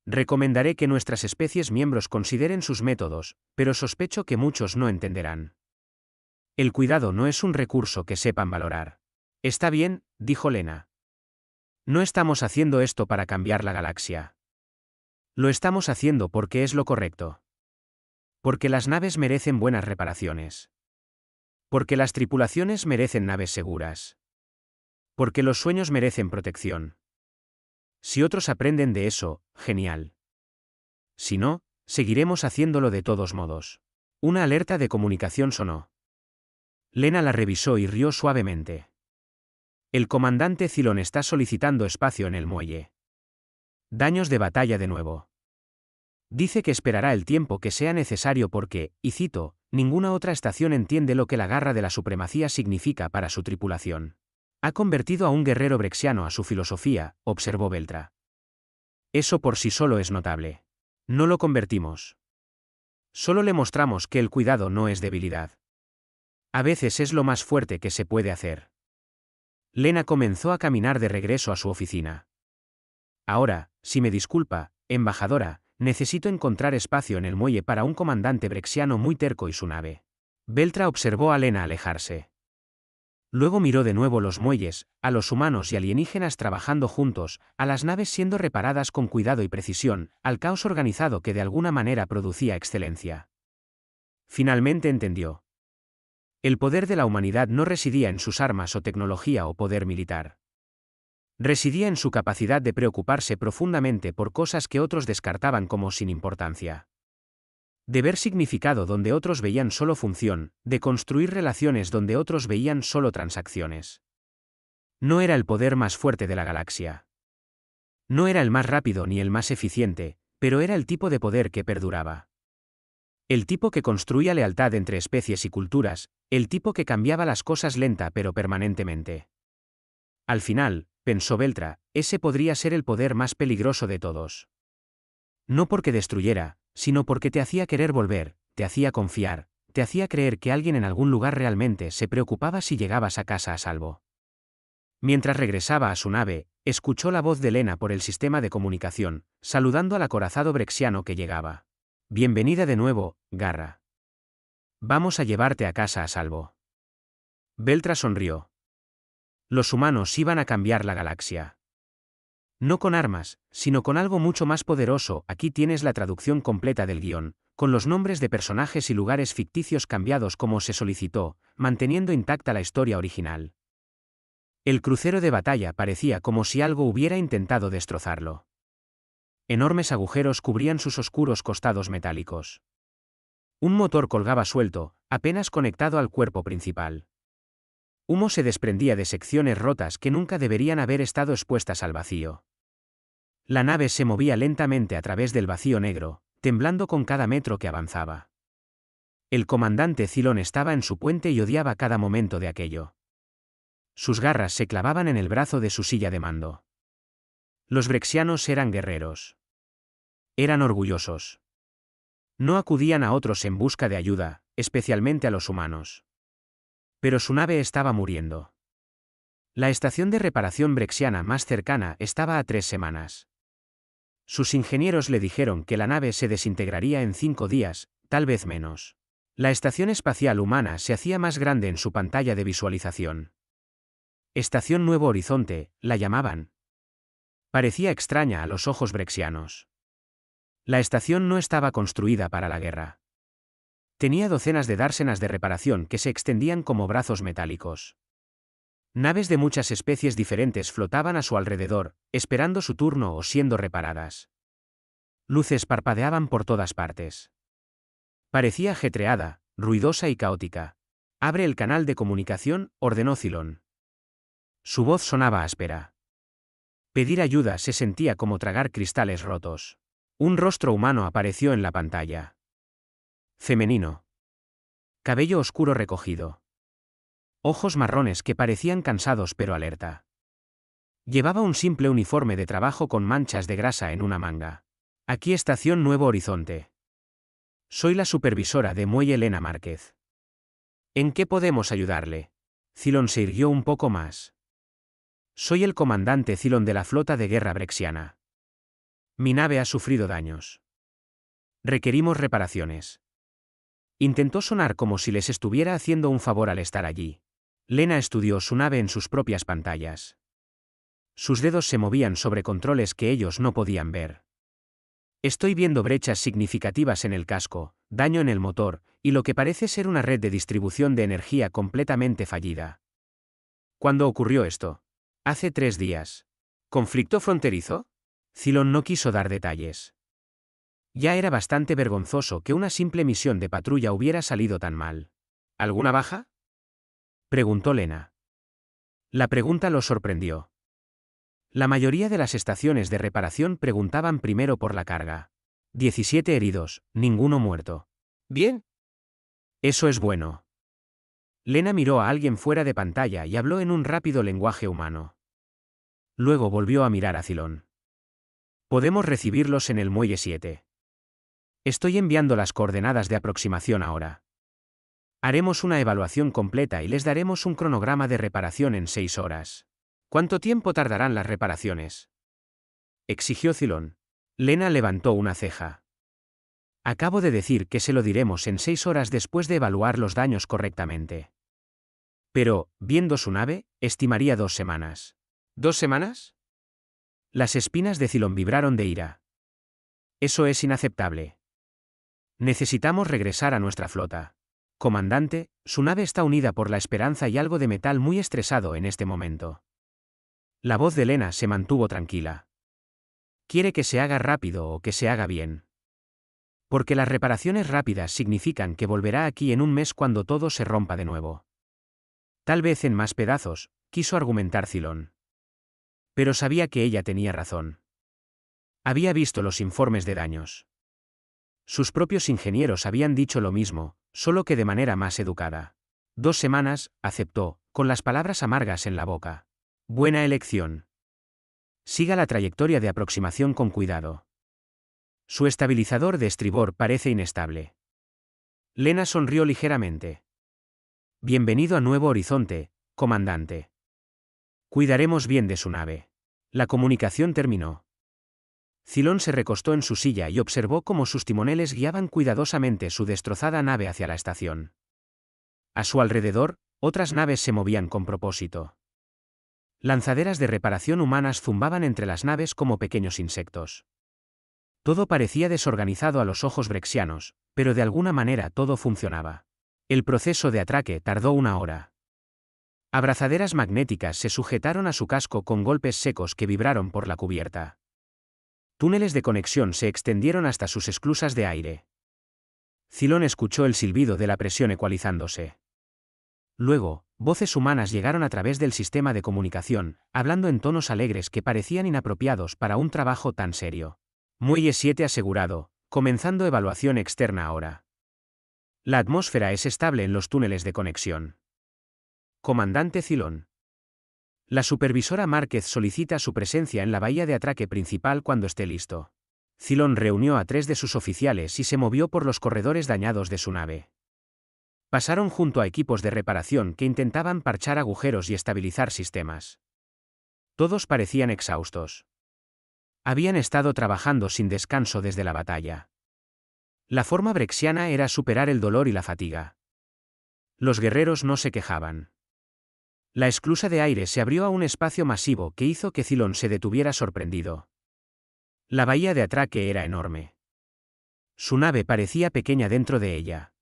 Recomendaré que nuestras especies miembros consideren sus métodos, pero sospecho que muchos no entenderán. El cuidado no es un recurso que sepan valorar. Está bien, dijo Lena. No estamos haciendo esto para cambiar la galaxia. Lo estamos haciendo porque es lo correcto. Porque las naves merecen buenas reparaciones. Porque las tripulaciones merecen naves seguras. Porque los sueños merecen protección. Si otros aprenden de eso, genial. Si no, seguiremos haciéndolo de todos modos. Una alerta de comunicación sonó. Lena la revisó y rió suavemente. El comandante Cylon está solicitando espacio en el muelle. Daños de batalla de nuevo. Dice que esperará el tiempo que sea necesario porque, y cito, ninguna otra estación entiende lo que la garra de la supremacía significa para su tripulación. Ha convertido a un guerrero brexiano a su filosofía, observó Beltra. Eso por sí solo es notable. No lo convertimos. Solo le mostramos que el cuidado no es debilidad. A veces es lo más fuerte que se puede hacer. Lena comenzó a caminar de regreso a su oficina. Ahora, si me disculpa, embajadora, necesito encontrar espacio en el muelle para un comandante brexiano muy terco y su nave. Beltra observó a Lena alejarse. Luego miró de nuevo los muelles, a los humanos y alienígenas trabajando juntos, a las naves siendo reparadas con cuidado y precisión, al caos organizado que de alguna manera producía excelencia. Finalmente entendió. El poder de la humanidad no residía en sus armas o tecnología o poder militar. Residía en su capacidad de preocuparse profundamente por cosas que otros descartaban como sin importancia. De ver significado donde otros veían solo función, de construir relaciones donde otros veían solo transacciones. No era el poder más fuerte de la galaxia. No era el más rápido ni el más eficiente, pero era el tipo de poder que perduraba. El tipo que construía lealtad entre especies y culturas, el tipo que cambiaba las cosas lenta pero permanentemente. Al final, pensó Beltra, ese podría ser el poder más peligroso de todos. No porque destruyera, sino porque te hacía querer volver, te hacía confiar, te hacía creer que alguien en algún lugar realmente se preocupaba si llegabas a casa a salvo. Mientras regresaba a su nave, escuchó la voz de Lena por el sistema de comunicación, saludando al acorazado brexiano que llegaba. Bienvenida de nuevo, Garra. Vamos a llevarte a casa a salvo. Beltra sonrió. Los humanos iban a cambiar la galaxia. No con armas, sino con algo mucho más poderoso. Aquí tienes la traducción completa del guión, con los nombres de personajes y lugares ficticios cambiados como se solicitó, manteniendo intacta la historia original. El crucero de batalla parecía como si algo hubiera intentado destrozarlo. Enormes agujeros cubrían sus oscuros costados metálicos. Un motor colgaba suelto, apenas conectado al cuerpo principal. Humo se desprendía de secciones rotas que nunca deberían haber estado expuestas al vacío. La nave se movía lentamente a través del vacío negro, temblando con cada metro que avanzaba. El comandante Cylon estaba en su puente y odiaba cada momento de aquello. Sus garras se clavaban en el brazo de su silla de mando. Los brexianos eran guerreros. Eran orgullosos. No acudían a otros en busca de ayuda, especialmente a los humanos. Pero su nave estaba muriendo. La estación de reparación brexiana más cercana estaba a 3 semanas. Sus ingenieros le dijeron que la nave se desintegraría en 5 días, tal vez menos. La estación espacial humana se hacía más grande en su pantalla de visualización. Estación Nuevo Horizonte, la llamaban. Parecía extraña a los ojos brexianos. La estación no estaba construida para la guerra. Tenía docenas de dársenas de reparación que se extendían como brazos metálicos. Naves de muchas especies diferentes flotaban a su alrededor, esperando su turno o siendo reparadas. Luces parpadeaban por todas partes. Parecía ajetreada, ruidosa y caótica. Abre el canal de comunicación, ordenó Cylon. Su voz sonaba áspera. Pedir ayuda se sentía como tragar cristales rotos. Un rostro humano apareció en la pantalla. Femenino. Cabello oscuro recogido. Ojos marrones que parecían cansados pero alerta. Llevaba un simple uniforme de trabajo con manchas de grasa en una manga. Aquí Estación Nuevo Horizonte. Soy la supervisora de Muelle Lena Márquez. ¿En qué podemos ayudarle? Cylon se irguió un poco más. Soy el comandante Cylon de la flota de guerra brexiana. Mi nave ha sufrido daños. Requerimos reparaciones. Intentó sonar como si les estuviera haciendo un favor al estar allí. Lena estudió su nave en sus propias pantallas. Sus dedos se movían sobre controles que ellos no podían ver. Estoy viendo brechas significativas en el casco, daño en el motor, y lo que parece ser una red de distribución de energía completamente fallida. ¿Cuándo ocurrió esto? Hace 3 días. ¿Conflicto fronterizo? Cylon no quiso dar detalles. Ya era bastante vergonzoso que una simple misión de patrulla hubiera salido tan mal. ¿Alguna baja? Preguntó Lena. La pregunta lo sorprendió. La mayoría de las estaciones de reparación preguntaban primero por la carga. 17 heridos, ninguno muerto. Bien. Eso es bueno. Lena miró a alguien fuera de pantalla y habló en un rápido lenguaje humano. Luego volvió a mirar a Cylon. Podemos recibirlos en el muelle 7. Estoy enviando las coordenadas de aproximación ahora. Haremos una evaluación completa y les daremos un cronograma de reparación en 6 horas. ¿Cuánto tiempo tardarán las reparaciones? Exigió Cylon. Lena levantó una ceja. Acabo de decir que se lo diremos en 6 horas después de evaluar los daños correctamente. Pero, viendo su nave, estimaría 2 semanas. ¿2 semanas? Las espinas de Cylon vibraron de ira. Eso es inaceptable. Necesitamos regresar a nuestra flota. Comandante, su nave está unida por la esperanza y algo de metal muy estresado en este momento. La voz de Lena se mantuvo tranquila. Quiere que se haga rápido o que se haga bien. Porque las reparaciones rápidas significan que volverá aquí en un mes cuando todo se rompa de nuevo. Tal vez en más pedazos, quiso argumentar Cylon. Pero sabía que ella tenía razón. Había visto los informes de daños. Sus propios ingenieros habían dicho lo mismo, solo que de manera más educada. 2 semanas, aceptó, con las palabras amargas en la boca. Buena elección. Siga la trayectoria de aproximación con cuidado. Su estabilizador de estribor parece inestable. Lena sonrió ligeramente. Bienvenido a Nuevo Horizonte, comandante. Cuidaremos bien de su nave. La comunicación terminó. Cylon se recostó en su silla y observó cómo sus timoneles guiaban cuidadosamente su destrozada nave hacia la estación. A su alrededor, otras naves se movían con propósito. Lanzaderas de reparación humanas zumbaban entre las naves como pequeños insectos. Todo parecía desorganizado a los ojos brexianos, pero de alguna manera todo funcionaba. El proceso de atraque tardó 1 hora. Abrazaderas magnéticas se sujetaron a su casco con golpes secos que vibraron por la cubierta. Túneles de conexión se extendieron hasta sus esclusas de aire. Cylon escuchó el silbido de la presión ecualizándose. Luego, voces humanas llegaron a través del sistema de comunicación, hablando en tonos alegres que parecían inapropiados para un trabajo tan serio. Muelle 7 asegurado, comenzando evaluación externa ahora. La atmósfera es estable en los túneles de conexión. Comandante Cylon. La supervisora Márquez solicita su presencia en la bahía de atraque principal cuando esté listo. Cylon reunió a 3 de sus oficiales y se movió por los corredores dañados de su nave. Pasaron junto a equipos de reparación que intentaban parchar agujeros y estabilizar sistemas. Todos parecían exhaustos. Habían estado trabajando sin descanso desde la batalla. La forma brexiana era superar el dolor y la fatiga. Los guerreros no se quejaban. La esclusa de aire se abrió a un espacio masivo que hizo que Cylon se detuviera sorprendido. La bahía de atraque era enorme. Su nave parecía pequeña dentro de ella.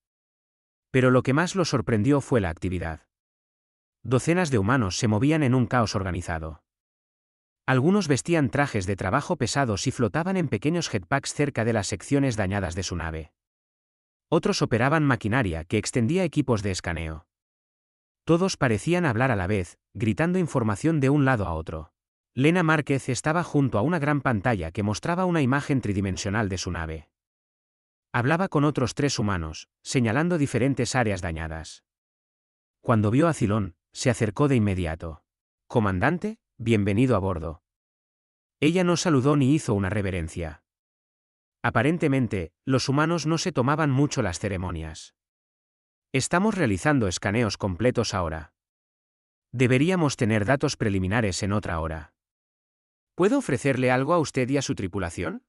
Pero lo que más lo sorprendió fue la actividad. Docenas de humanos se movían en un caos organizado. Algunos vestían trajes de trabajo pesados y flotaban en pequeños jetpacks cerca de las secciones dañadas de su nave. Otros operaban maquinaria que extendía equipos de escaneo. Todos parecían hablar a la vez, gritando información de un lado a otro. Lena Márquez estaba junto a una gran pantalla que mostraba una imagen tridimensional de su nave. Hablaba con otros 3 humanos, señalando diferentes áreas dañadas. Cuando vio a Cylon, se acercó de inmediato. «Comandante, bienvenido a bordo». Ella no saludó ni hizo una reverencia. Aparentemente, los humanos no se tomaban mucho las ceremonias. Estamos realizando escaneos completos ahora. Deberíamos tener datos preliminares en otra hora. ¿Puedo ofrecerle algo a usted y a su tripulación?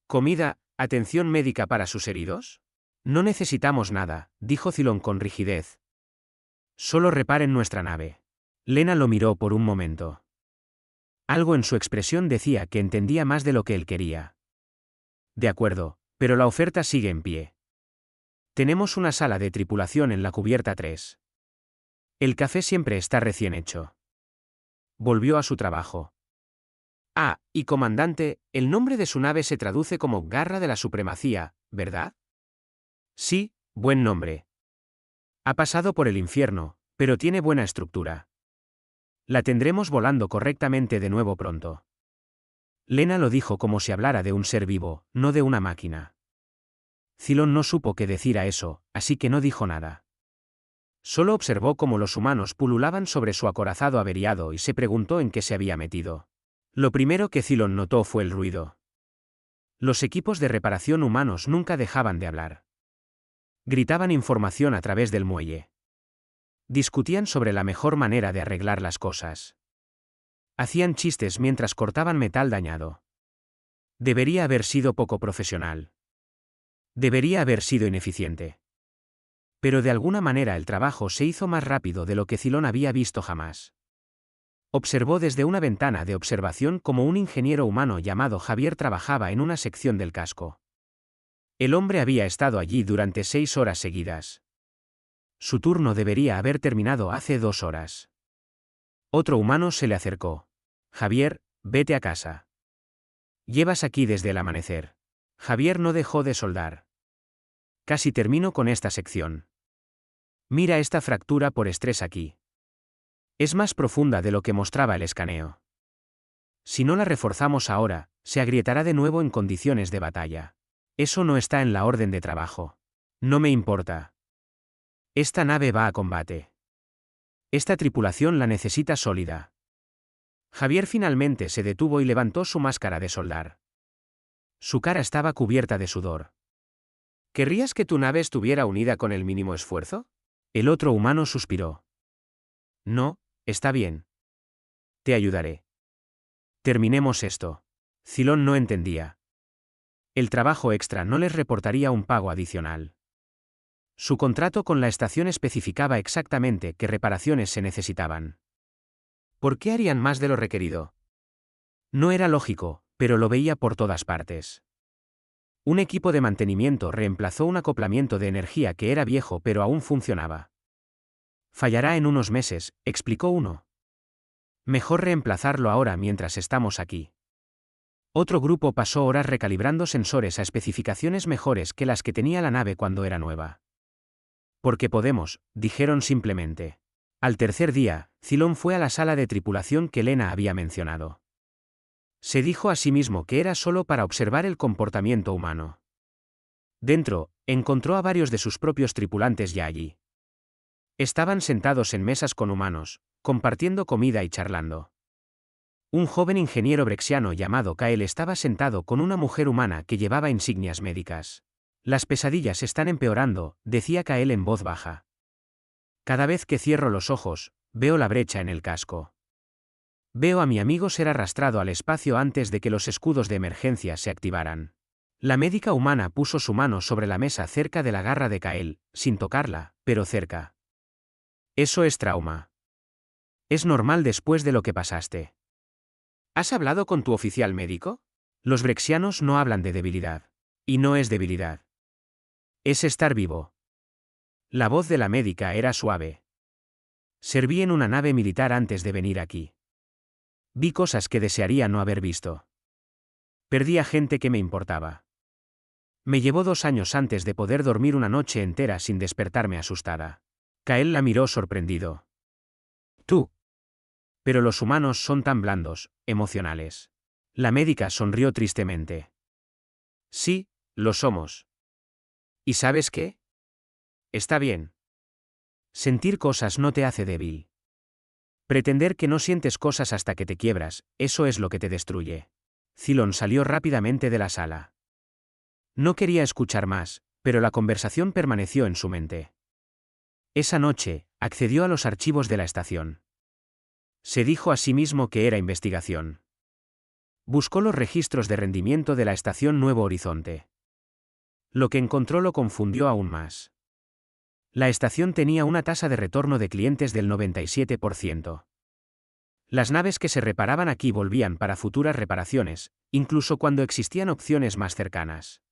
¿Comida, atención médica para sus heridos? No necesitamos nada, dijo Cylon con rigidez. Solo reparen nuestra nave. Lena lo miró por un momento. Algo en su expresión decía que entendía más de lo que él quería. De acuerdo, pero la oferta sigue en pie. Tenemos una sala de tripulación en la cubierta 3. El café siempre está recién hecho. Volvió a su trabajo. Ah, y comandante, el nombre de su nave se traduce como Garra de la Supremacía, ¿verdad? Sí, buen nombre. Ha pasado por el infierno, pero tiene buena estructura. La tendremos volando correctamente de nuevo pronto. Lena lo dijo como si hablara de un ser vivo, no de una máquina. Cylon no supo qué decir a eso, así que no dijo nada. Solo observó cómo los humanos pululaban sobre su acorazado averiado y se preguntó en qué se había metido. Lo primero que Cylon notó fue el ruido. Los equipos de reparación humanos nunca dejaban de hablar. Gritaban información a través del muelle. Discutían sobre la mejor manera de arreglar las cosas. Hacían chistes mientras cortaban metal dañado. Debería haber sido poco profesional. Debería haber sido ineficiente. Pero de alguna manera el trabajo se hizo más rápido de lo que Cylon había visto jamás. Observó desde una ventana de observación cómo un ingeniero humano llamado Javier trabajaba en una sección del casco. El hombre había estado allí durante 6 horas seguidas. Su turno debería haber terminado hace 2 horas. Otro humano se le acercó. Javier, vete a casa. Llevas aquí desde el amanecer. Javier no dejó de soldar. Casi termino con esta sección. Mira esta fractura por estrés aquí. Es más profunda de lo que mostraba el escaneo. Si no la reforzamos ahora, se agrietará de nuevo en condiciones de batalla. Eso no está en la orden de trabajo. No me importa. Esta nave va a combate. Esta tripulación la necesita sólida. Javier finalmente se detuvo y levantó su máscara de soldar. Su cara estaba cubierta de sudor. ¿Querrías que tu nave estuviera unida con el mínimo esfuerzo? El otro humano suspiró. No, está bien. Te ayudaré. Terminemos esto. Cylon no entendía. El trabajo extra no les reportaría un pago adicional. Su contrato con la estación especificaba exactamente qué reparaciones se necesitaban. ¿Por qué harían más de lo requerido? No era lógico, pero lo veía por todas partes. Un equipo de mantenimiento reemplazó un acoplamiento de energía que era viejo pero aún funcionaba. Fallará en unos meses, explicó uno. Mejor reemplazarlo ahora mientras estamos aquí. Otro grupo pasó horas recalibrando sensores a especificaciones mejores que las que tenía la nave cuando era nueva. Porque podemos, dijeron simplemente. Al tercer día, Cylon fue a la sala de tripulación que Lena había mencionado. Se dijo a sí mismo que era solo para observar el comportamiento humano. Dentro, encontró a varios de sus propios tripulantes ya allí. Estaban sentados en mesas con humanos, compartiendo comida y charlando. Un joven ingeniero brexiano llamado Kael estaba sentado con una mujer humana que llevaba insignias médicas. Las pesadillas están empeorando, decía Kael en voz baja. Cada vez que cierro los ojos, veo la brecha en el casco. Veo a mi amigo ser arrastrado al espacio antes de que los escudos de emergencia se activaran. La médica humana puso su mano sobre la mesa cerca de la garra de Kael, sin tocarla, pero cerca. Eso es trauma. Es normal después de lo que pasaste. ¿Has hablado con tu oficial médico? Los brexianos no hablan de debilidad. Y no es debilidad. Es estar vivo. La voz de la médica era suave. Serví en una nave militar antes de venir aquí. Vi cosas que desearía no haber visto. Perdí a gente que me importaba. Me llevó 2 años antes de poder dormir una noche entera sin despertarme asustada. Kael la miró sorprendido. Tú. Pero los humanos son tan blandos, emocionales. La médica sonrió tristemente. Sí, lo somos. ¿Y sabes qué? Está bien. Sentir cosas no te hace débil. Pretender que no sientes cosas hasta que te quiebras, eso es lo que te destruye. Cylon salió rápidamente de la sala. No quería escuchar más, pero la conversación permaneció en su mente. Esa noche, accedió a los archivos de la estación. Se dijo a sí mismo que era investigación. Buscó los registros de rendimiento de la estación Nuevo Horizonte. Lo que encontró lo confundió aún más. La estación tenía una tasa de retorno de clientes del 97%. Las naves que se reparaban aquí volvían para futuras reparaciones, incluso cuando existían opciones más cercanas.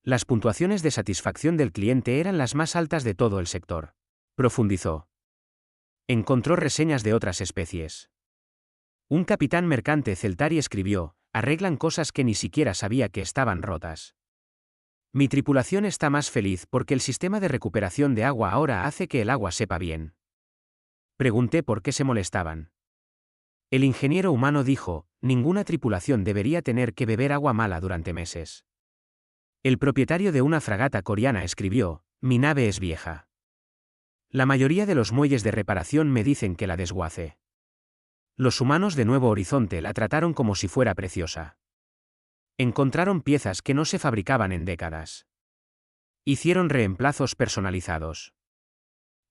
Las puntuaciones de satisfacción del cliente eran las más altas de todo el sector. Profundizó. Encontró reseñas de otras especies. Un capitán mercante Celtari escribió: arreglan cosas que ni siquiera sabía que estaban rotas. Mi tripulación está más feliz porque el sistema de recuperación de agua ahora hace que el agua sepa bien. Pregunté por qué se molestaban. El ingeniero humano dijo: ninguna tripulación debería tener que beber agua mala durante meses. El propietario de una fragata coreana escribió: mi nave es vieja. La mayoría de los muelles de reparación me dicen que la desguace. Los humanos de Nuevo Horizonte la trataron como si fuera preciosa. Encontraron piezas que no se fabricaban en décadas. Hicieron reemplazos personalizados.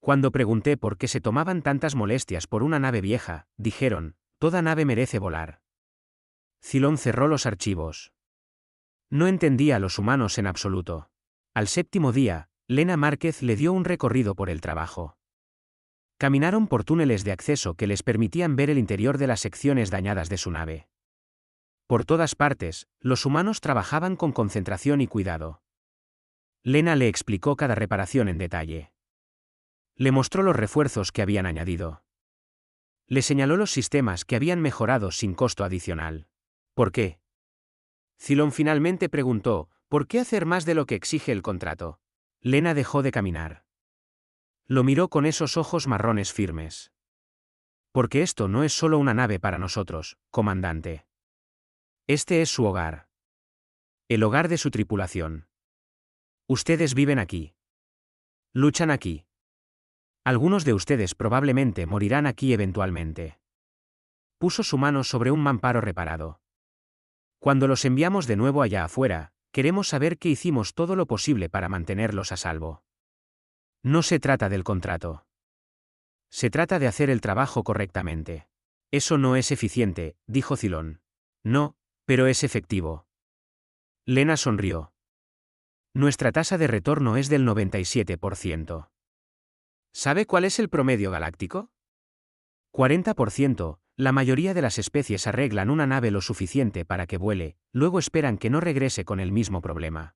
Cuando pregunté por qué se tomaban tantas molestias por una nave vieja, dijeron: toda nave merece volar. Cylon cerró los archivos. No entendía a los humanos en absoluto. Al 7º día, Lena Márquez le dio un recorrido por el trabajo. Caminaron por túneles de acceso que les permitían ver el interior de las secciones dañadas de su nave. Por todas partes, los humanos trabajaban con concentración y cuidado. Lena le explicó cada reparación en detalle. Le mostró los refuerzos que habían añadido. Le señaló los sistemas que habían mejorado sin costo adicional. ¿Por qué? Cylon finalmente preguntó: ¿por qué hacer más de lo que exige el contrato? Lena dejó de caminar. Lo miró con esos ojos marrones firmes. Porque esto no es solo una nave para nosotros, comandante. Este es su hogar. El hogar de su tripulación. Ustedes viven aquí. Luchan aquí. Algunos de ustedes probablemente morirán aquí eventualmente. Puso su mano sobre un mamparo reparado. Cuando los enviamos de nuevo allá afuera, queremos saber que hicimos todo lo posible para mantenerlos a salvo. No se trata del contrato. Se trata de hacer el trabajo correctamente. Eso no es eficiente, dijo Cylon. No, pero es efectivo. Lena sonrió. Nuestra tasa de retorno es del 97%. ¿Sabe cuál es el promedio galáctico? 40%. La mayoría de las especies arreglan una nave lo suficiente para que vuele, luego esperan que no regrese con el mismo problema.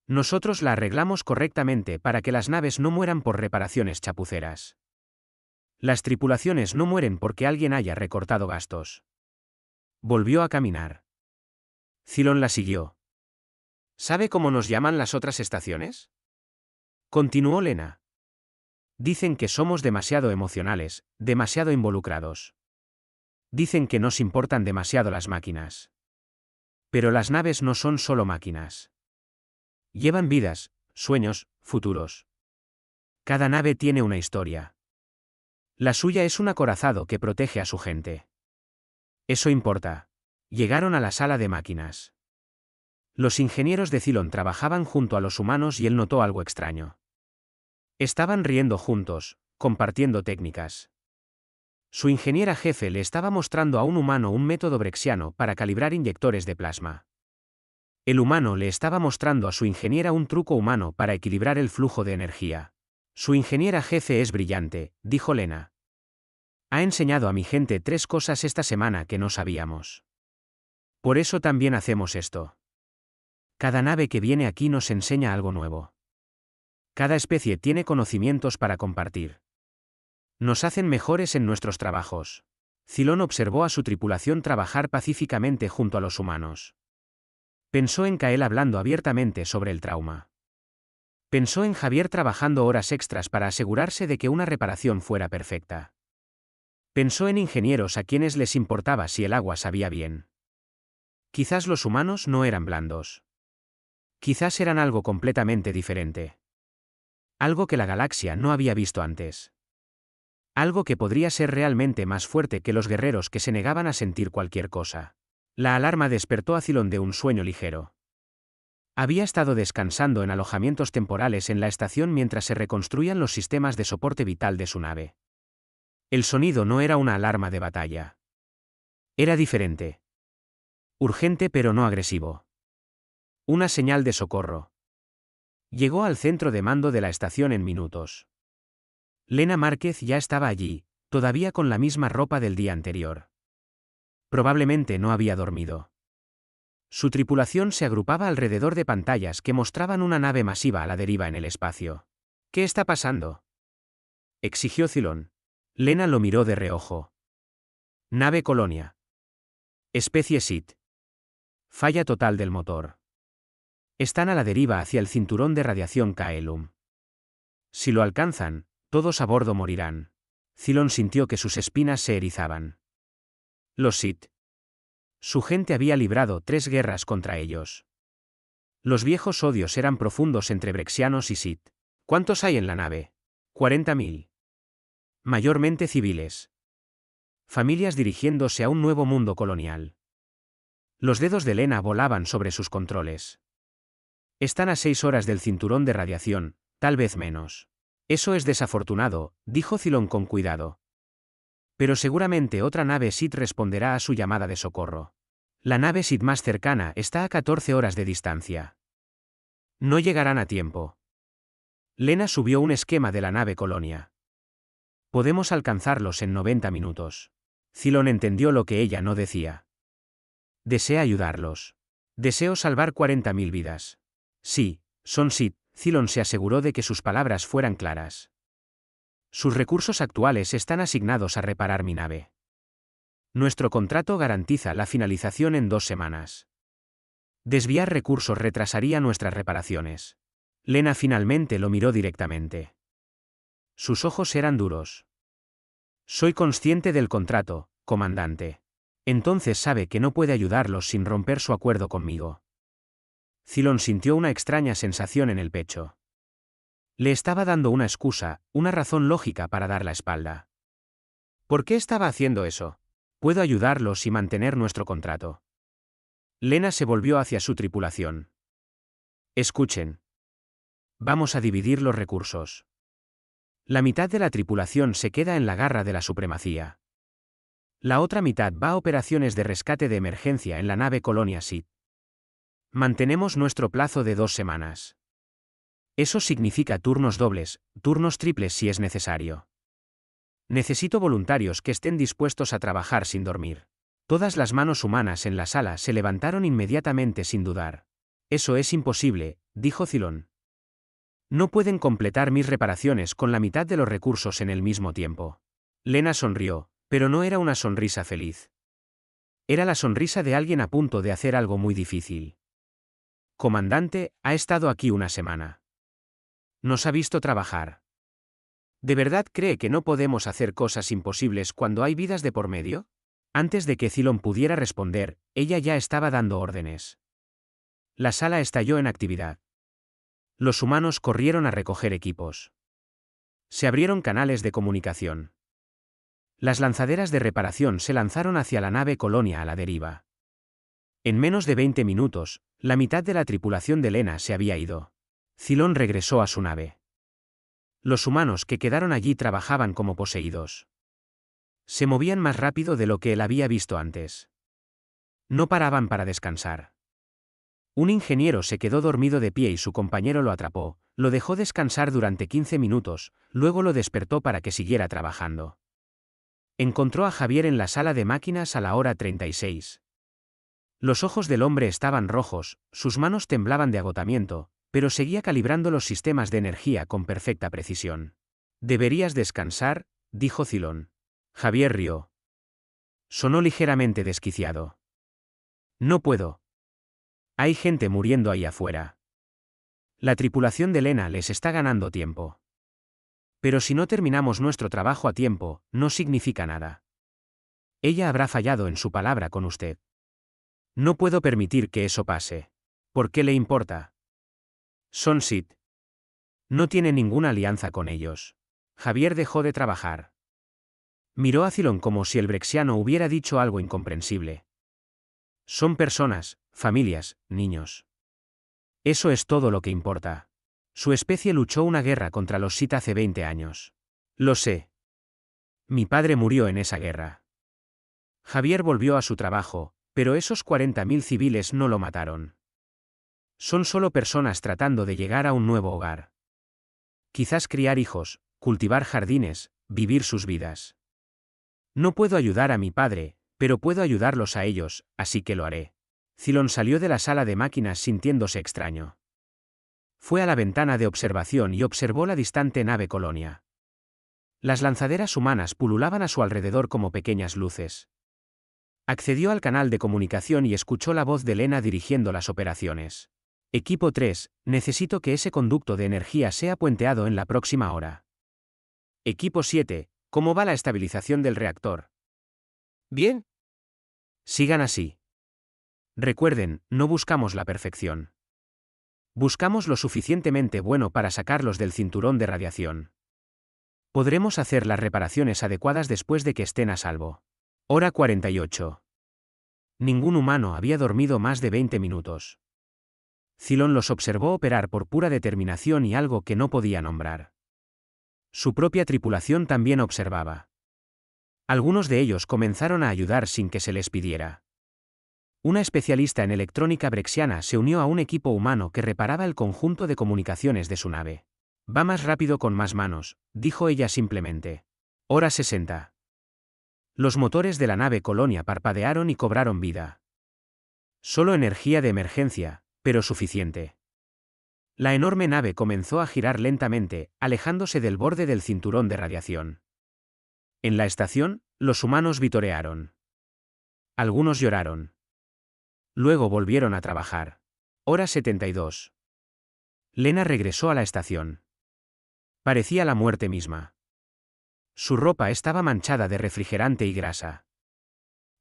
Nosotros la arreglamos correctamente para que las naves no mueran por reparaciones chapuceras. Las tripulaciones no mueren porque alguien haya recortado gastos. Volvió a caminar. Cylon la siguió. ¿Sabe cómo nos llaman las otras estaciones? Continuó Lena. Dicen que somos demasiado emocionales, demasiado involucrados. Dicen que nos importan demasiado las máquinas. Pero las naves no son solo máquinas. Llevan vidas, sueños, futuros. Cada nave tiene una historia. La suya es un acorazado que protege a su gente. Eso importa. Llegaron a la sala de máquinas. Los ingenieros de Cylon trabajaban junto a los humanos y él notó algo extraño. Estaban riendo juntos, compartiendo técnicas. Su ingeniera jefe le estaba mostrando a un humano un método brexiano para calibrar inyectores de plasma. El humano le estaba mostrando a su ingeniera un truco humano para equilibrar el flujo de energía. Su ingeniera jefe es brillante, dijo Lena. Ha enseñado a mi gente 3 cosas esta semana que no sabíamos. Por eso también hacemos esto. Cada nave que viene aquí nos enseña algo nuevo. Cada especie tiene conocimientos para compartir. Nos hacen mejores en nuestros trabajos. Cylon observó a su tripulación trabajar pacíficamente junto a los humanos. Pensó en Kael hablando abiertamente sobre el trauma. Pensó en Javier trabajando horas extras para asegurarse de que una reparación fuera perfecta. Pensó en ingenieros a quienes les importaba si el agua sabía bien. Quizás los humanos no eran blandos. Quizás eran algo completamente diferente. Algo que la galaxia no había visto antes. Algo que podría ser realmente más fuerte que los guerreros que se negaban a sentir cualquier cosa. La alarma despertó a Cylon de un sueño ligero. Había estado descansando en alojamientos temporales en la estación mientras se reconstruían los sistemas de soporte vital de su nave. El sonido no era una alarma de batalla. Era diferente. Urgente pero no agresivo. Una señal de socorro. Llegó al centro de mando de la estación en minutos. Lena Márquez ya estaba allí, todavía con la misma ropa del día anterior. Probablemente no había dormido. Su tripulación se agrupaba alrededor de pantallas que mostraban una nave masiva a la deriva en el espacio. ¿Qué está pasando?, exigió Cylon. Lena lo miró de reojo. Nave Colonia. Especie SIT. Falla total del motor. Están a la deriva hacia el cinturón de radiación Kaelum. Si lo alcanzan, todos a bordo morirán. Cylon sintió que sus espinas se erizaban. Los SIT. Su gente había librado 3 guerras contra ellos. Los viejos odios eran profundos entre brexianos y SIT. ¿Cuántos hay en la nave? 40.000. Mayormente civiles. Familias dirigiéndose a un nuevo mundo colonial. Los dedos de Lena volaban sobre sus controles. Están a 6 horas del cinturón de radiación, tal vez menos. Eso es desafortunado, dijo Cylon con cuidado. Pero seguramente otra nave SIT responderá a su llamada de socorro. La nave SIT más cercana está a 14 horas de distancia. No llegarán a tiempo. Lena subió un esquema de la nave Colonia. Podemos alcanzarlos en 90 minutos. Cylon entendió lo que ella no decía. Desea ayudarlos. Deseo salvar 40.000 vidas. Sí, son SIT. Cylon se aseguró de que sus palabras fueran claras. Sus recursos actuales están asignados a reparar mi nave. Nuestro contrato garantiza la finalización en 2 semanas. Desviar recursos retrasaría nuestras reparaciones. Lena finalmente lo miró directamente. Sus ojos eran duros. Soy consciente del contrato, comandante. Entonces sabe que no puede ayudarlos sin romper su acuerdo conmigo. Cylon sintió una extraña sensación en el pecho. Le estaba dando una excusa, una razón lógica para dar la espalda. ¿Por qué estaba haciendo eso? Puedo ayudarlos y mantener nuestro contrato. Lena se volvió hacia su tripulación. Escuchen. Vamos a dividir los recursos. La mitad de la tripulación se queda en la garra de la supremacía. La otra mitad va a operaciones de rescate de emergencia en la nave Colonia Sith. Mantenemos nuestro plazo de 2 semanas. Eso significa turnos dobles, turnos triples si es necesario. Necesito voluntarios que estén dispuestos a trabajar sin dormir. Todas las manos humanas en la sala se levantaron inmediatamente sin dudar. Eso es imposible, dijo Cylon. No pueden completar mis reparaciones con la mitad de los recursos en el mismo tiempo. Lena sonrió, pero no era una sonrisa feliz. Era la sonrisa de alguien a punto de hacer algo muy difícil. Comandante, ha estado aquí una semana. Nos ha visto trabajar. ¿De verdad cree que no podemos hacer cosas imposibles cuando hay vidas de por medio? Antes de que Cylon pudiera responder, ella ya estaba dando órdenes. La sala estalló en actividad. Los humanos corrieron a recoger equipos. Se abrieron canales de comunicación. Las lanzaderas de reparación se lanzaron hacia la nave Colonia a la deriva. En menos de 20 minutos, la mitad de la tripulación de Lena se había ido. Cylon regresó a su nave. Los humanos que quedaron allí trabajaban como poseídos. Se movían más rápido de lo que él había visto antes. No paraban para descansar. Un ingeniero se quedó dormido de pie y su compañero lo atrapó, lo dejó descansar durante 15 minutos, luego lo despertó para que siguiera trabajando. Encontró a Javier en la sala de máquinas a la hora 36. Los ojos del hombre estaban rojos, sus manos temblaban de agotamiento, pero seguía calibrando los sistemas de energía con perfecta precisión. «Deberías descansar», dijo Cylon. Javier rió. Sonó ligeramente desquiciado. «No puedo. Hay gente muriendo ahí afuera. La tripulación de Lena les está ganando tiempo. Pero si no terminamos nuestro trabajo a tiempo, no significa nada. Ella habrá fallado en su palabra con usted. No puedo permitir que eso pase. ¿Por qué le importa? Son Sith. No tiene ninguna alianza con ellos». Javier dejó de trabajar. Miró a Cylon como si el brexiano hubiera dicho algo incomprensible. Son personas, familias, niños. Eso es todo lo que importa. Su especie luchó una guerra contra los Sith hace 20 años. Lo sé. Mi padre murió en esa guerra. Javier volvió a su trabajo, pero esos 40.000 civiles no lo mataron. Son solo personas tratando de llegar a un nuevo hogar. Quizás criar hijos, cultivar jardines, vivir sus vidas. No puedo ayudar a mi padre, pero puedo ayudarlos a ellos, así que lo haré. Cylon salió de la sala de máquinas sintiéndose extraño. Fue a la ventana de observación y observó la distante nave Colonia. Las lanzaderas humanas pululaban a su alrededor como pequeñas luces. Accedió al canal de comunicación y escuchó la voz de Lena dirigiendo las operaciones. Equipo 3, necesito que ese conducto de energía sea puenteado en la próxima hora. Equipo 7, ¿cómo va la estabilización del reactor? Bien. Sigan así. Recuerden, no buscamos la perfección. Buscamos lo suficientemente bueno para sacarlos del cinturón de radiación. Podremos hacer las reparaciones adecuadas después de que estén a salvo. Hora 48. Ningún humano había dormido más de 20 minutos. Cylon los observó operar por pura determinación y algo que no podía nombrar. Su propia tripulación también observaba. Algunos de ellos comenzaron a ayudar sin que se les pidiera. Una especialista en electrónica brexiana se unió a un equipo humano que reparaba el conjunto de comunicaciones de su nave. Va más rápido con más manos, dijo ella simplemente. Hora 60. Los motores de la nave Colonia parpadearon y cobraron vida. Solo energía de emergencia, pero suficiente. La enorme nave comenzó a girar lentamente, alejándose del borde del cinturón de radiación. En la estación, los humanos vitorearon. Algunos lloraron. Luego volvieron a trabajar. Hora 72. Lena regresó a la estación. Parecía la muerte misma. Su ropa estaba manchada de refrigerante y grasa.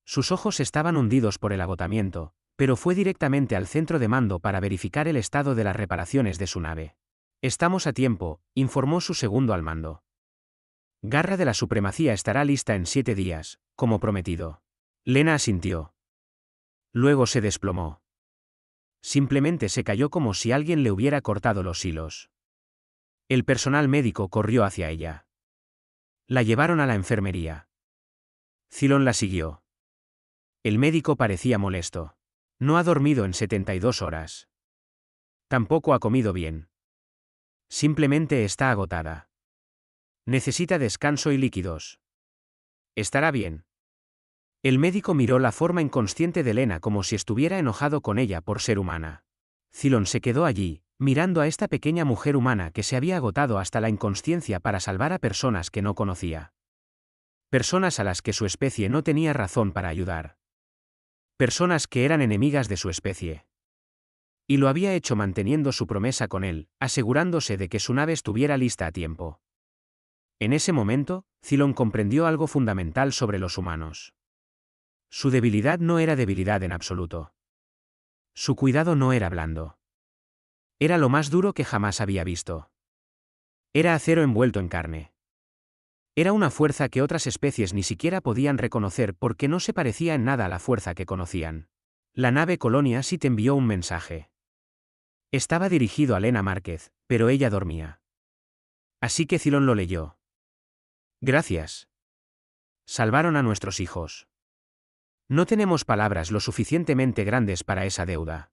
Sus ojos estaban hundidos por el agotamiento, pero fue directamente al centro de mando para verificar el estado de las reparaciones de su nave. Estamos a tiempo, informó su segundo al mando. Garra de la Supremacía estará lista en 7 días, como prometido. Lena asintió. Luego se desplomó. Simplemente se cayó como si alguien le hubiera cortado los hilos. El personal médico corrió hacia ella. La llevaron a la enfermería. Cylon la siguió. El médico parecía molesto. No ha dormido en 72 horas. Tampoco ha comido bien. Simplemente está agotada. Necesita descanso y líquidos. Estará bien. El médico miró la forma inconsciente de Lena como si estuviera enojado con ella por ser humana. Cylon se quedó allí, mirando a esta pequeña mujer humana que se había agotado hasta la inconsciencia para salvar a personas que no conocía. Personas a las que su especie no tenía razón para ayudar. Personas que eran enemigas de su especie. Y lo había hecho manteniendo su promesa con él, asegurándose de que su nave estuviera lista a tiempo. En ese momento, Cylon comprendió algo fundamental sobre los humanos. Su debilidad no era debilidad en absoluto. Su cuidado no era blando. Era lo más duro que jamás había visto. Era acero envuelto en carne. Era una fuerza que otras especies ni siquiera podían reconocer porque no se parecía en nada a la fuerza que conocían. La nave Colonia sí te envió un mensaje. Estaba dirigido a Lena Márquez, pero ella dormía. Así que Cylon lo leyó. Gracias. Salvaron a nuestros hijos. No tenemos palabras lo suficientemente grandes para esa deuda.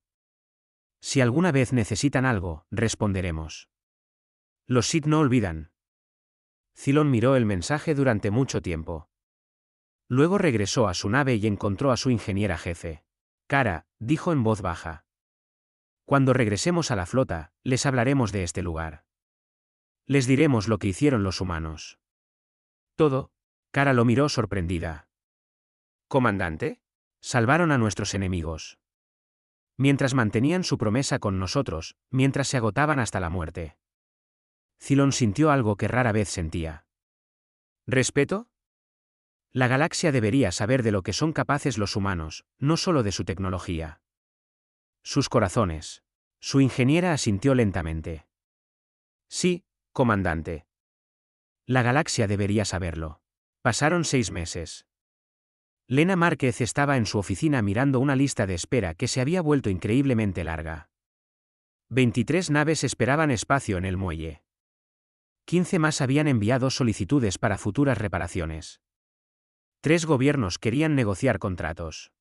Si alguna vez necesitan algo, responderemos. Los Sith no olvidan. Cylon miró el mensaje durante mucho tiempo. Luego regresó a su nave y encontró a su ingeniera jefe. Cara, dijo en voz baja. Cuando regresemos a la flota, les hablaremos de este lugar. Les diremos lo que hicieron los humanos. Todo. Cara lo miró sorprendida. ¿Comandante? Salvaron a nuestros enemigos. Mientras mantenían su promesa con nosotros, mientras se agotaban hasta la muerte. Cylon sintió algo que rara vez sentía. ¿Respeto? La galaxia debería saber de lo que son capaces los humanos, no solo de su tecnología. Sus corazones. Su ingeniera asintió lentamente. Sí, comandante. La galaxia debería saberlo. Pasaron 6 meses. Lena Márquez estaba en su oficina mirando una lista de espera que se había vuelto increíblemente larga. 23 naves esperaban espacio en el muelle. 15 más habían enviado solicitudes para futuras reparaciones. 3 gobiernos querían negociar contratos.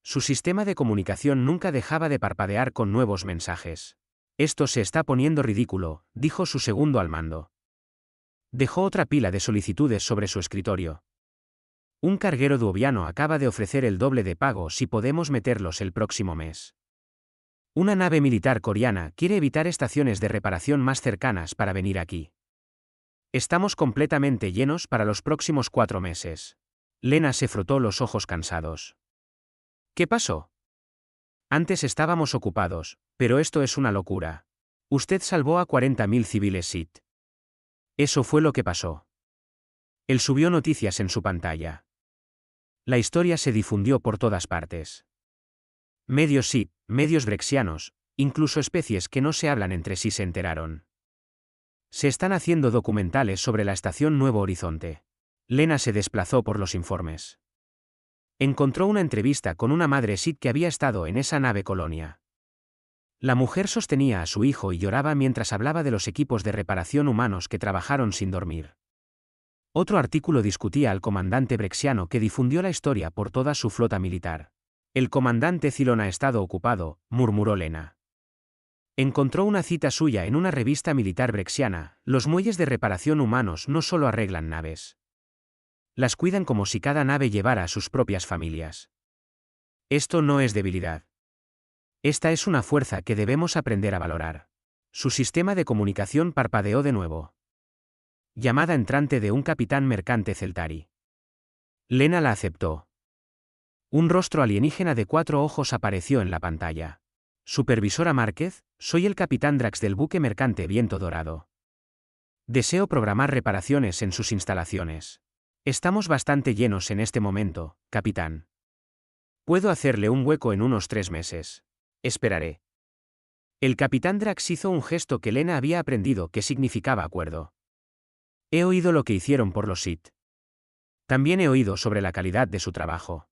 Su sistema de comunicación nunca dejaba de parpadear con nuevos mensajes. Esto se está poniendo ridículo, dijo su segundo al mando. Dejó otra pila de solicitudes sobre su escritorio. Un carguero duoviano acaba de ofrecer el doble de pago si podemos meterlos el próximo mes. Una nave militar coreana quiere evitar estaciones de reparación más cercanas para venir aquí. Estamos completamente llenos para los próximos 4 meses. Lena se frotó los ojos cansados. ¿Qué pasó? Antes estábamos ocupados, pero esto es una locura. Usted salvó a 40.000 civiles Sith. Eso fue lo que pasó. Él subió noticias en su pantalla. La historia se difundió por todas partes. Medios Sith, medios brexianos, incluso especies que no se hablan entre sí se enteraron. Se están haciendo documentales sobre la estación Nuevo Horizonte. Lena se desplazó por los informes. Encontró una entrevista con una madre Sith que había estado en esa nave Colonia. La mujer sostenía a su hijo y lloraba mientras hablaba de los equipos de reparación humanos que trabajaron sin dormir. Otro artículo discutía al comandante brexiano que difundió la historia por toda su flota militar. El comandante Cylon ha estado ocupado, murmuró Lena. Encontró una cita suya en una revista militar brexiana: los muelles de reparación humanos no solo arreglan naves. Las cuidan como si cada nave llevara a sus propias familias. Esto no es debilidad. Esta es una fuerza que debemos aprender a valorar. Su sistema de comunicación parpadeó de nuevo. Llamada entrante de un capitán mercante Celtari. Lena la aceptó. Un rostro alienígena de 4 ojos apareció en la pantalla. Supervisora Márquez, soy el capitán Drax del buque mercante Viento Dorado. Deseo programar reparaciones en sus instalaciones. Estamos bastante llenos en este momento, capitán. Puedo hacerle un hueco en unos 3 meses. Esperaré. El capitán Drax hizo un gesto que Lena había aprendido que significaba acuerdo. He oído lo que hicieron por los Sith. También he oído sobre la calidad de su trabajo.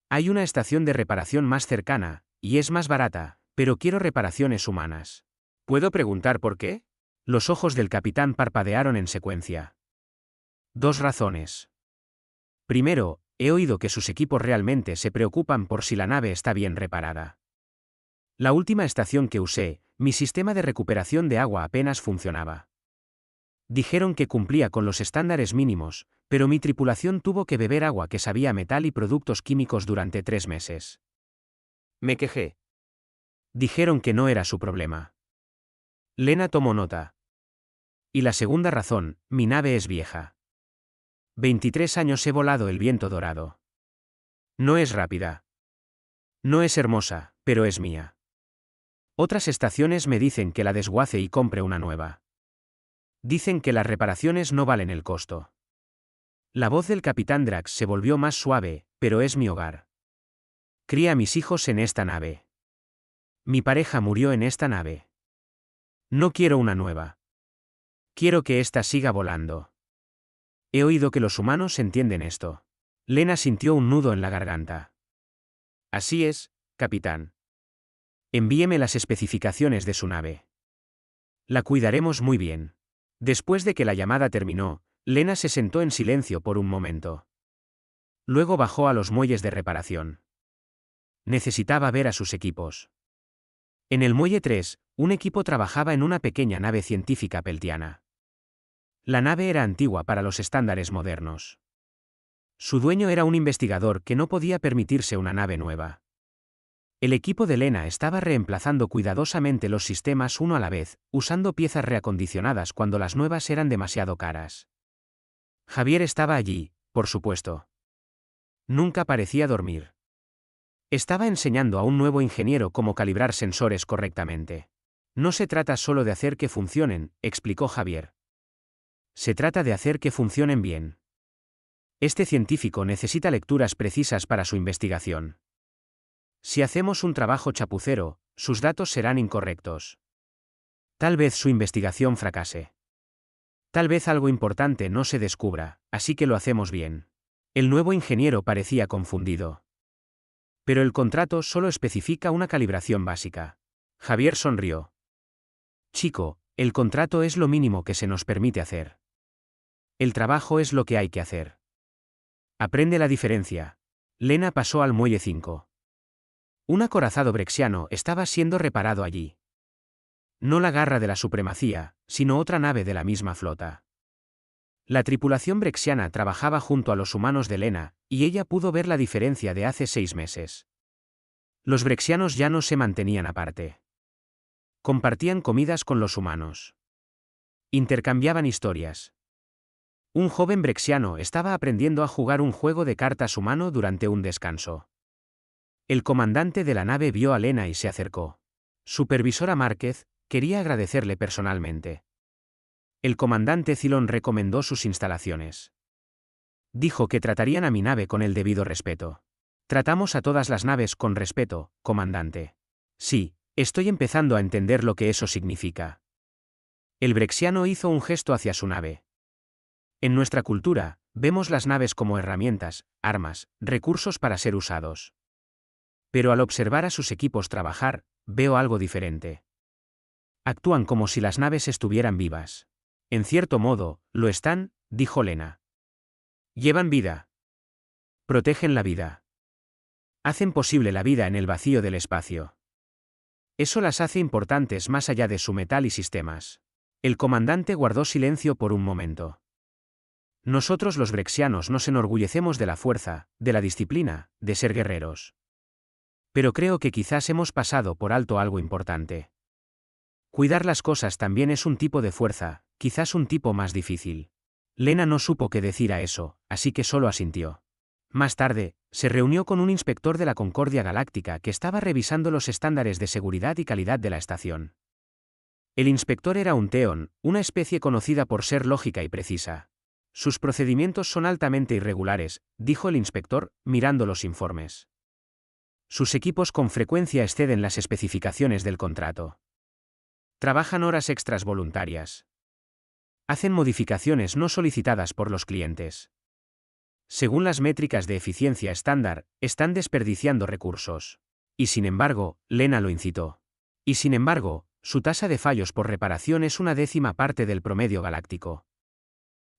Hay una estación de reparación más cercana, y es más barata, pero quiero reparaciones humanas. ¿Puedo preguntar por qué? Los ojos del capitán parpadearon en secuencia. 2 razones. Primero, he oído que sus equipos realmente se preocupan por si la nave está bien reparada. La última estación que usé, mi sistema de recuperación de agua apenas funcionaba. Dijeron que cumplía con los estándares mínimos, pero mi tripulación tuvo que beber agua que sabía a metal y productos químicos durante 3 meses. Me quejé. Dijeron que no era su problema. Lena tomó nota. Y la segunda razón, mi nave es vieja. 23 años he volado el viento dorado. No es rápida. No es hermosa, pero es mía. Otras estaciones me dicen que la desguace y compre una nueva. Dicen que las reparaciones no valen el costo. La voz del capitán Drax se volvió más suave, pero es mi hogar. Crié a mis hijos en esta nave. Mi pareja murió en esta nave. No quiero una nueva. Quiero que ésta siga volando. He oído que los humanos entienden esto. Lena sintió un nudo en la garganta. Así es, capitán. Envíeme las especificaciones de su nave. La cuidaremos muy bien. Después de que la llamada terminó, Lena se sentó en silencio por un momento. Luego bajó a los muelles de reparación. Necesitaba ver a sus equipos. En el muelle 3, un equipo trabajaba en una pequeña nave científica peltiana. La nave era antigua para los estándares modernos. Su dueño era un investigador que no podía permitirse una nave nueva. El equipo de Lena estaba reemplazando cuidadosamente los sistemas uno a la vez, usando piezas reacondicionadas cuando las nuevas eran demasiado caras. Javier estaba allí, por supuesto. Nunca parecía dormir. Estaba enseñando a un nuevo ingeniero cómo calibrar sensores correctamente. No se trata solo de hacer que funcionen, explicó Javier. Se trata de hacer que funcionen bien. Este científico necesita lecturas precisas para su investigación. Si hacemos un trabajo chapucero, sus datos serán incorrectos. Tal vez su investigación fracase. Tal vez algo importante no se descubra, así que lo hacemos bien. El nuevo ingeniero parecía confundido. Pero el contrato solo especifica una calibración básica. Javier sonrió. Chico, el contrato es lo mínimo que se nos permite hacer. El trabajo es lo que hay que hacer. Aprende la diferencia. Lena pasó al muelle 5. Un acorazado brexiano estaba siendo reparado allí. No la Garra de la Supremacía, sino otra nave de la misma flota. La tripulación brexiana trabajaba junto a los humanos de Lena, y ella pudo ver la diferencia de hace 6 meses. Los brexianos ya no se mantenían aparte. Compartían comidas con los humanos. Intercambiaban historias. Un joven brexiano estaba aprendiendo a jugar un juego de cartas humano durante un descanso. El comandante de la nave vio a Lena y se acercó. Supervisora Márquez, quería agradecerle personalmente. El comandante Cylon recomendó sus instalaciones. Dijo que tratarían a mi nave con el debido respeto. Tratamos a todas las naves con respeto, comandante. Sí, estoy empezando a entender lo que eso significa. El brexiano hizo un gesto hacia su nave. En nuestra cultura, vemos las naves como herramientas, armas, recursos para ser usados. Pero al observar a sus equipos trabajar, veo algo diferente. Actúan como si las naves estuvieran vivas. En cierto modo, lo están, dijo Lena. Llevan vida. Protegen la vida. Hacen posible la vida en el vacío del espacio. Eso las hace importantes más allá de su metal y sistemas. El comandante guardó silencio por un momento. Nosotros los brexianos nos enorgullecemos de la fuerza, de la disciplina, de ser guerreros. Pero creo que quizás hemos pasado por alto algo importante. Cuidar las cosas también es un tipo de fuerza, quizás un tipo más difícil. Lena no supo qué decir a eso, así que solo asintió. Más tarde, se reunió con un inspector de la Concordia Galáctica que estaba revisando los estándares de seguridad y calidad de la estación. El inspector era un Theon, una especie conocida por ser lógica y precisa. Sus procedimientos son altamente irregulares, dijo el inspector, mirando los informes. Sus equipos con frecuencia exceden las especificaciones del contrato. Trabajan horas extras voluntarias. Hacen modificaciones no solicitadas por los clientes. Según las métricas de eficiencia estándar, están desperdiciando recursos. Y sin embargo, Lena lo incitó. Y sin embargo, su tasa de fallos por reparación es una décima parte del promedio galáctico.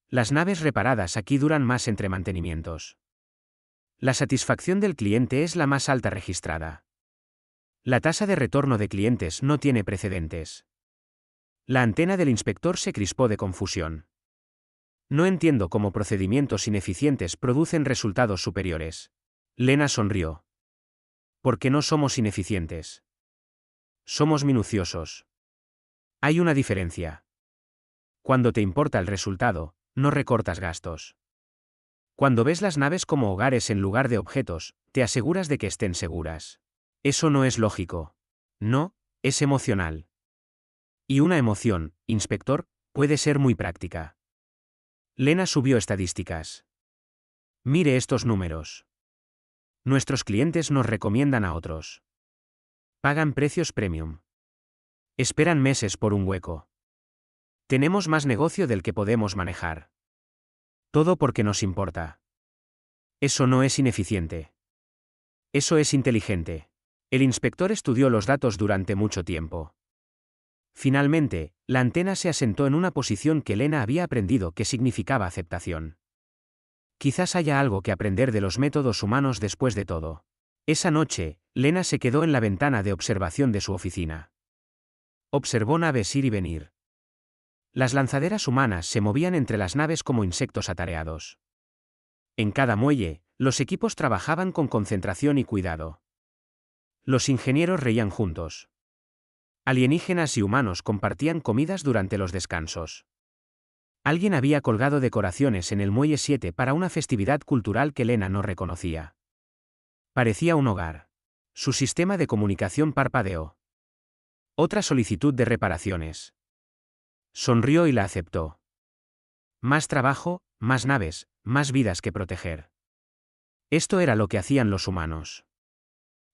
Las naves reparadas aquí duran más entre mantenimientos. La satisfacción del cliente es la más alta registrada. La tasa de retorno de clientes no tiene precedentes. La antena del inspector se crispó de confusión. No entiendo cómo procedimientos ineficientes producen resultados superiores. Lena sonrió. Porque no somos ineficientes. Somos minuciosos. Hay una diferencia. Cuando te importa el resultado, no recortas gastos. Cuando ves las naves como hogares en lugar de objetos, te aseguras de que estén seguras. Eso no es lógico. No, es emocional. Y una emoción, inspector, puede ser muy práctica. Lena subió estadísticas. Mire estos números. Nuestros clientes nos recomiendan a otros. Pagan precios premium. Esperan meses por un hueco. Tenemos más negocio del que podemos manejar. Todo porque nos importa. Eso no es ineficiente. Eso es inteligente. El inspector estudió los datos durante mucho tiempo. Finalmente, la antena se asentó en una posición que Lena había aprendido que significaba aceptación. Quizás haya algo que aprender de los métodos humanos después de todo. Esa noche, Lena se quedó en la ventana de observación de su oficina. Observó naves ir y venir. Las lanzaderas humanas se movían entre las naves como insectos atareados. En cada muelle, los equipos trabajaban con concentración y cuidado. Los ingenieros reían juntos. Alienígenas y humanos compartían comidas durante los descansos. Alguien había colgado decoraciones en el muelle 7 para una festividad cultural que Lena no reconocía. Parecía un hogar. Su sistema de comunicación parpadeó. Otra solicitud de reparaciones. Sonrió y la aceptó. Más trabajo, más naves, más vidas que proteger. Esto era lo que hacían los humanos.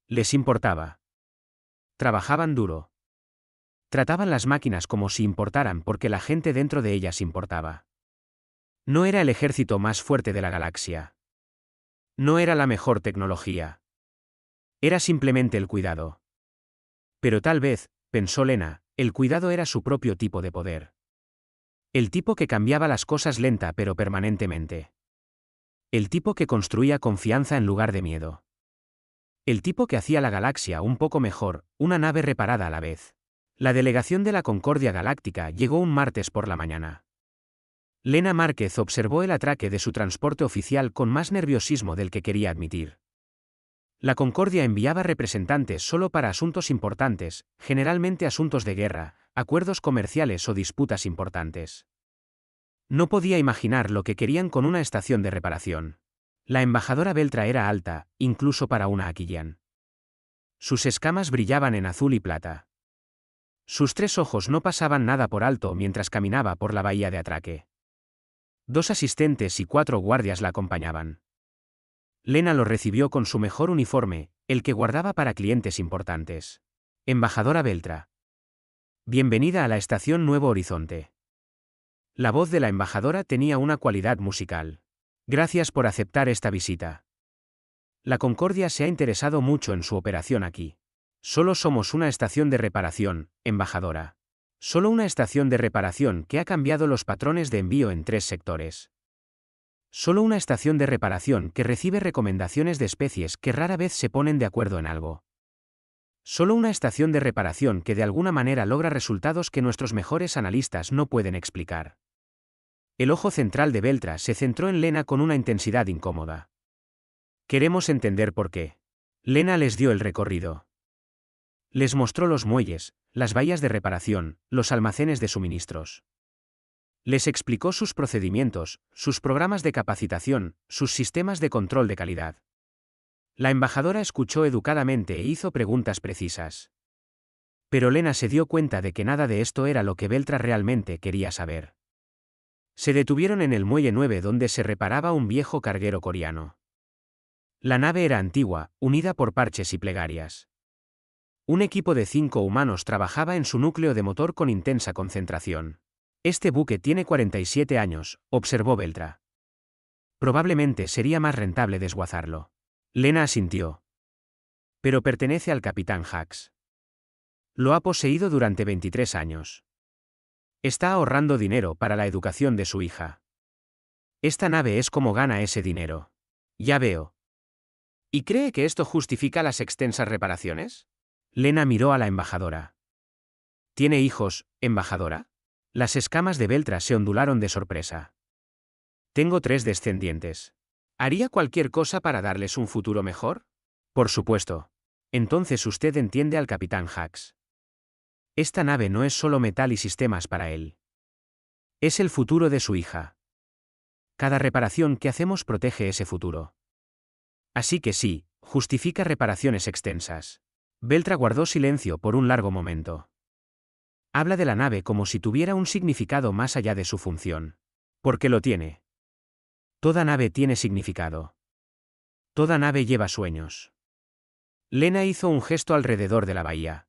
Les importaba. Trabajaban duro. Trataban las máquinas como si importaran porque la gente dentro de ellas importaba. No era el ejército más fuerte de la galaxia. No era la mejor tecnología. Era simplemente el cuidado. Pero tal vez, pensó Lena, el cuidado era su propio tipo de poder. El tipo que cambiaba las cosas lenta pero permanentemente. El tipo que construía confianza en lugar de miedo. El tipo que hacía la galaxia un poco mejor, una nave reparada a la vez. La delegación de la Concordia Galáctica llegó un martes por la mañana. Lena Márquez observó el atraque de su transporte oficial con más nerviosismo del que quería admitir. La Concordia enviaba representantes solo para asuntos importantes, generalmente asuntos de guerra, acuerdos comerciales o disputas importantes. No podía imaginar lo que querían con una estación de reparación. La embajadora Beltra era alta, incluso para una Aquillian. Sus escamas brillaban en azul y plata. Sus 3 ojos no pasaban nada por alto mientras caminaba por la bahía de atraque. 2 asistentes y 4 guardias la acompañaban. Lena lo recibió con su mejor uniforme, el que guardaba para clientes importantes. Embajadora Beltra. Bienvenida a la estación Nuevo Horizonte. La voz de la embajadora tenía una cualidad musical. Gracias por aceptar esta visita. La Concordia se ha interesado mucho en su operación aquí. Solo somos una estación de reparación, embajadora. Solo una estación de reparación que ha cambiado los patrones de envío en 3 sectores. Solo una estación de reparación que recibe recomendaciones de especies que rara vez se ponen de acuerdo en algo. Solo una estación de reparación que de alguna manera logra resultados que nuestros mejores analistas no pueden explicar. El ojo central de Beltra se centró en Lena con una intensidad incómoda. Queremos entender por qué. Lena les dio el recorrido. Les mostró los muelles, las bahías de reparación, los almacenes de suministros. Les explicó sus procedimientos, sus programas de capacitación, sus sistemas de control de calidad. La embajadora escuchó educadamente e hizo preguntas precisas. Pero Lena se dio cuenta de que nada de esto era lo que Beltra realmente quería saber. Se detuvieron en el muelle 9 donde se reparaba un viejo carguero coreano. La nave era antigua, unida por parches y plegarias. Un equipo de 5 humanos trabajaba en su núcleo de motor con intensa concentración. Este buque tiene 47 años, observó Beltra. Probablemente sería más rentable desguazarlo. Lena asintió. Pero pertenece al capitán Hax. Lo ha poseído durante 23 años. Está ahorrando dinero para la educación de su hija. Esta nave es como gana ese dinero. Ya veo. ¿Y cree que esto justifica las extensas reparaciones? Lena miró a la embajadora. ¿Tiene hijos, embajadora? Las escamas de Beltra se ondularon de sorpresa. Tengo 3 descendientes. ¿Haría cualquier cosa para darles un futuro mejor? Por supuesto. Entonces usted entiende al capitán Hax. Esta nave no es solo metal y sistemas para él. Es el futuro de su hija. Cada reparación que hacemos protege ese futuro. Así que sí, justifica reparaciones extensas. Beltra guardó silencio por un largo momento. Habla de la nave como si tuviera un significado más allá de su función. Porque lo tiene. Toda nave tiene significado. Toda nave lleva sueños. Lena hizo un gesto alrededor de la bahía.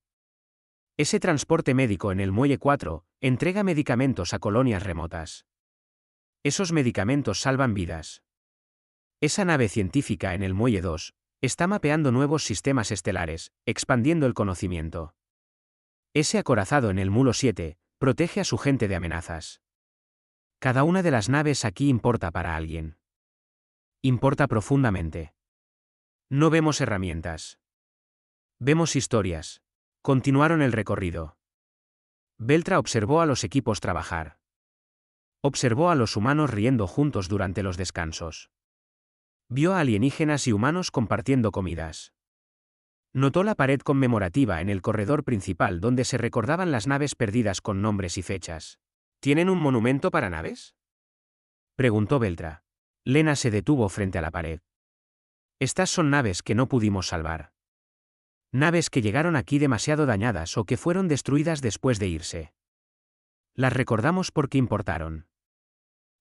Ese transporte médico en el Muelle 4 entrega medicamentos a colonias remotas. Esos medicamentos salvan vidas. Esa nave científica en el Muelle 2 está mapeando nuevos sistemas estelares, expandiendo el conocimiento. Ese acorazado en el Mulo 7 protege a su gente de amenazas. Cada una de las naves aquí importa para alguien. Importa profundamente. No vemos herramientas. Vemos historias. Continuaron el recorrido. Beltra observó a los equipos trabajar. Observó a los humanos riendo juntos durante los descansos. Vio a alienígenas y humanos compartiendo comidas. Notó la pared conmemorativa en el corredor principal donde se recordaban las naves perdidas con nombres y fechas. ¿Tienen un monumento para naves? Preguntó Beltra. Lena se detuvo frente a la pared. Estas son naves que no pudimos salvar. Naves que llegaron aquí demasiado dañadas o que fueron destruidas después de irse. Las recordamos porque importaron.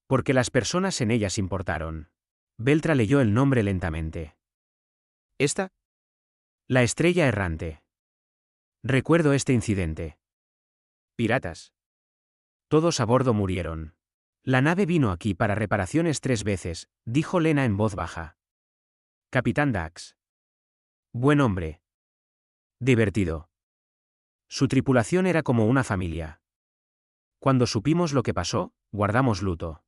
Porque las personas en ellas importaron. Beltra leyó el nombre lentamente. ¿Esta? La estrella errante. Recuerdo este incidente. Piratas. Todos a bordo murieron. La nave vino aquí para reparaciones 3 veces, dijo Lena en voz baja. Capitán Dax. Buen hombre. Divertido. Su tripulación era como una familia. Cuando supimos lo que pasó, guardamos luto.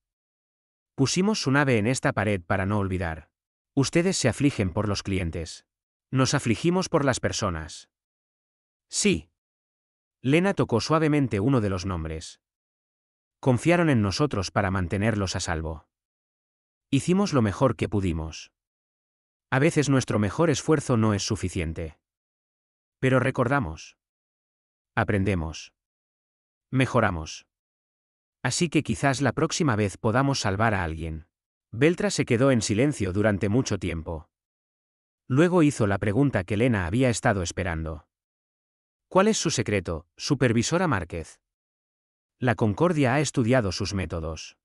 Pusimos su nave en esta pared para no olvidar. Ustedes se afligen por los clientes. Nos afligimos por las personas. Sí. Lena tocó suavemente uno de los nombres. Confiaron en nosotros para mantenerlos a salvo. Hicimos lo mejor que pudimos. A veces nuestro mejor esfuerzo no es suficiente. Pero recordamos. Aprendemos. Mejoramos. Así que quizás la próxima vez podamos salvar a alguien. Beltra se quedó en silencio durante mucho tiempo. Luego hizo la pregunta que Lena había estado esperando. ¿Cuál es su secreto, supervisora Márquez? La Concordia ha estudiado sus métodos.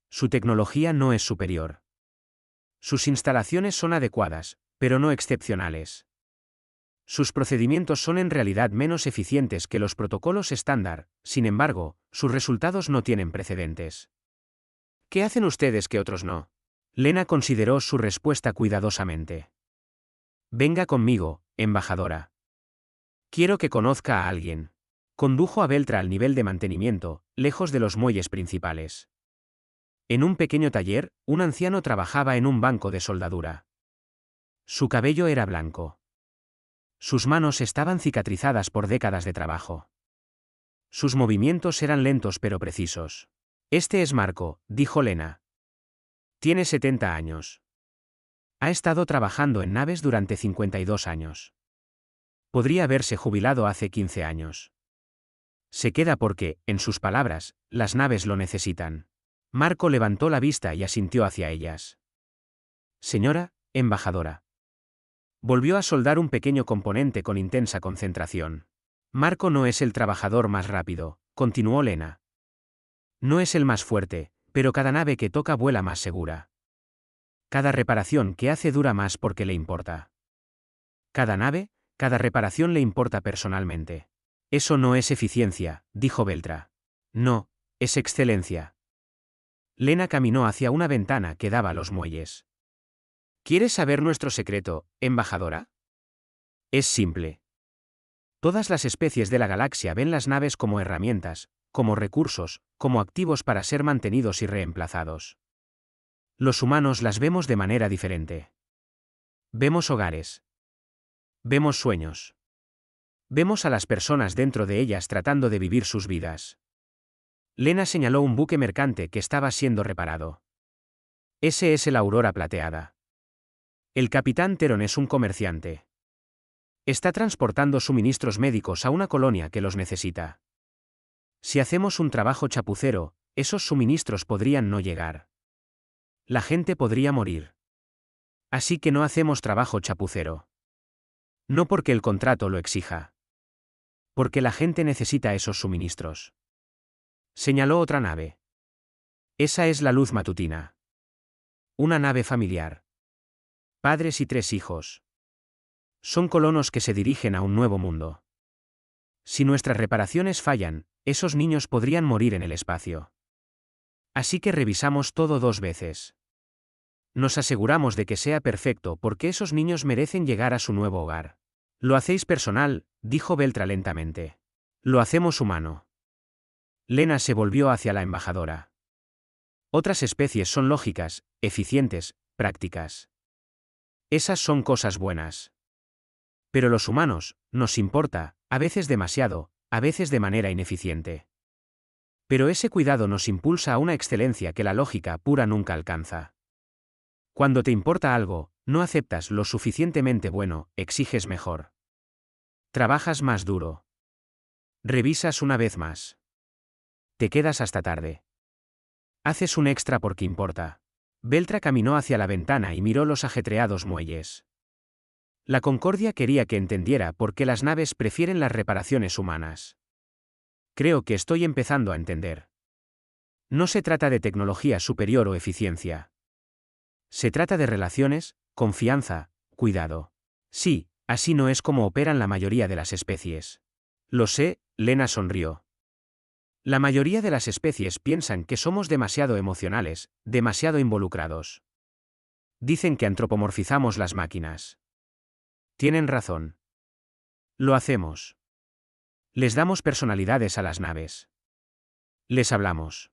Su tecnología no es superior. Sus instalaciones son adecuadas, pero no excepcionales. Sus procedimientos son en realidad menos eficientes que los protocolos estándar, sin embargo, sus resultados no tienen precedentes. ¿Qué hacen ustedes que otros no? Lena consideró su respuesta cuidadosamente. Venga conmigo, embajadora. Quiero que conozca a alguien. Condujo a Beltra al nivel de mantenimiento, lejos de los muelles principales. En un pequeño taller, un anciano trabajaba en un banco de soldadura. Su cabello era blanco. Sus manos estaban cicatrizadas por décadas de trabajo. Sus movimientos eran lentos pero precisos. Este es Marco, dijo Lena. Tiene 70 años. Ha estado trabajando en naves durante 52 años. Podría haberse jubilado hace 15 años. Se queda porque, en sus palabras, las naves lo necesitan. Marco levantó la vista y asintió hacia ellas. Señora, embajadora. Volvió a soldar un pequeño componente con intensa concentración. Marco no es el trabajador más rápido, continuó Lena. No es el más fuerte, pero cada nave que toca vuela más segura. Cada reparación que hace dura más porque le importa. Cada nave, cada reparación le importa personalmente. Eso no es eficiencia, dijo Beltra. No, es excelencia. Lena caminó hacia una ventana que daba a los muelles. ¿Quieres saber nuestro secreto, embajadora? Es simple. Todas las especies de la galaxia ven las naves como herramientas, como recursos, como activos para ser mantenidos y reemplazados. Los humanos las vemos de manera diferente. Vemos hogares. Vemos sueños. Vemos a las personas dentro de ellas tratando de vivir sus vidas. Lena señaló un buque mercante que estaba siendo reparado. Ese es el Aurora Plateada. El capitán Teron es un comerciante. Está transportando suministros médicos a una colonia que los necesita. Si hacemos un trabajo chapucero, esos suministros podrían no llegar. La gente podría morir. Así que no hacemos trabajo chapucero. No porque el contrato lo exija. Porque la gente necesita esos suministros. Señaló otra nave. Esa es la Luz Matutina. Una nave familiar. Padres y 3 hijos. Son colonos que se dirigen a un nuevo mundo. Si nuestras reparaciones fallan, esos niños podrían morir en el espacio. Así que revisamos todo 2 veces. Nos aseguramos de que sea perfecto porque esos niños merecen llegar a su nuevo hogar. Lo hacéis personal, dijo Beltra lentamente. Lo hacemos humano. Lena se volvió hacia la embajadora. Otras especies son lógicas, eficientes, prácticas. Esas son cosas buenas. Pero los humanos, nos importa, a veces demasiado, a veces de manera ineficiente. Pero ese cuidado nos impulsa a una excelencia que la lógica pura nunca alcanza. Cuando te importa algo, no aceptas lo suficientemente bueno, exiges mejor. Trabajas más duro. Revisas una vez más. Te quedas hasta tarde. Haces un extra porque importa. Beltra caminó hacia la ventana y miró los ajetreados muelles. La Concordia quería que entendiera por qué las naves prefieren las reparaciones humanas. Creo que estoy empezando a entender. No se trata de tecnología superior o eficiencia. Se trata de relaciones, confianza, cuidado. Sí, así no es como operan la mayoría de las especies. Lo sé, Lena sonrió. La mayoría de las especies piensan que somos demasiado emocionales, demasiado involucrados. Dicen que antropomorfizamos las máquinas. Tienen razón. Lo hacemos. Les damos personalidades a las naves. Les hablamos.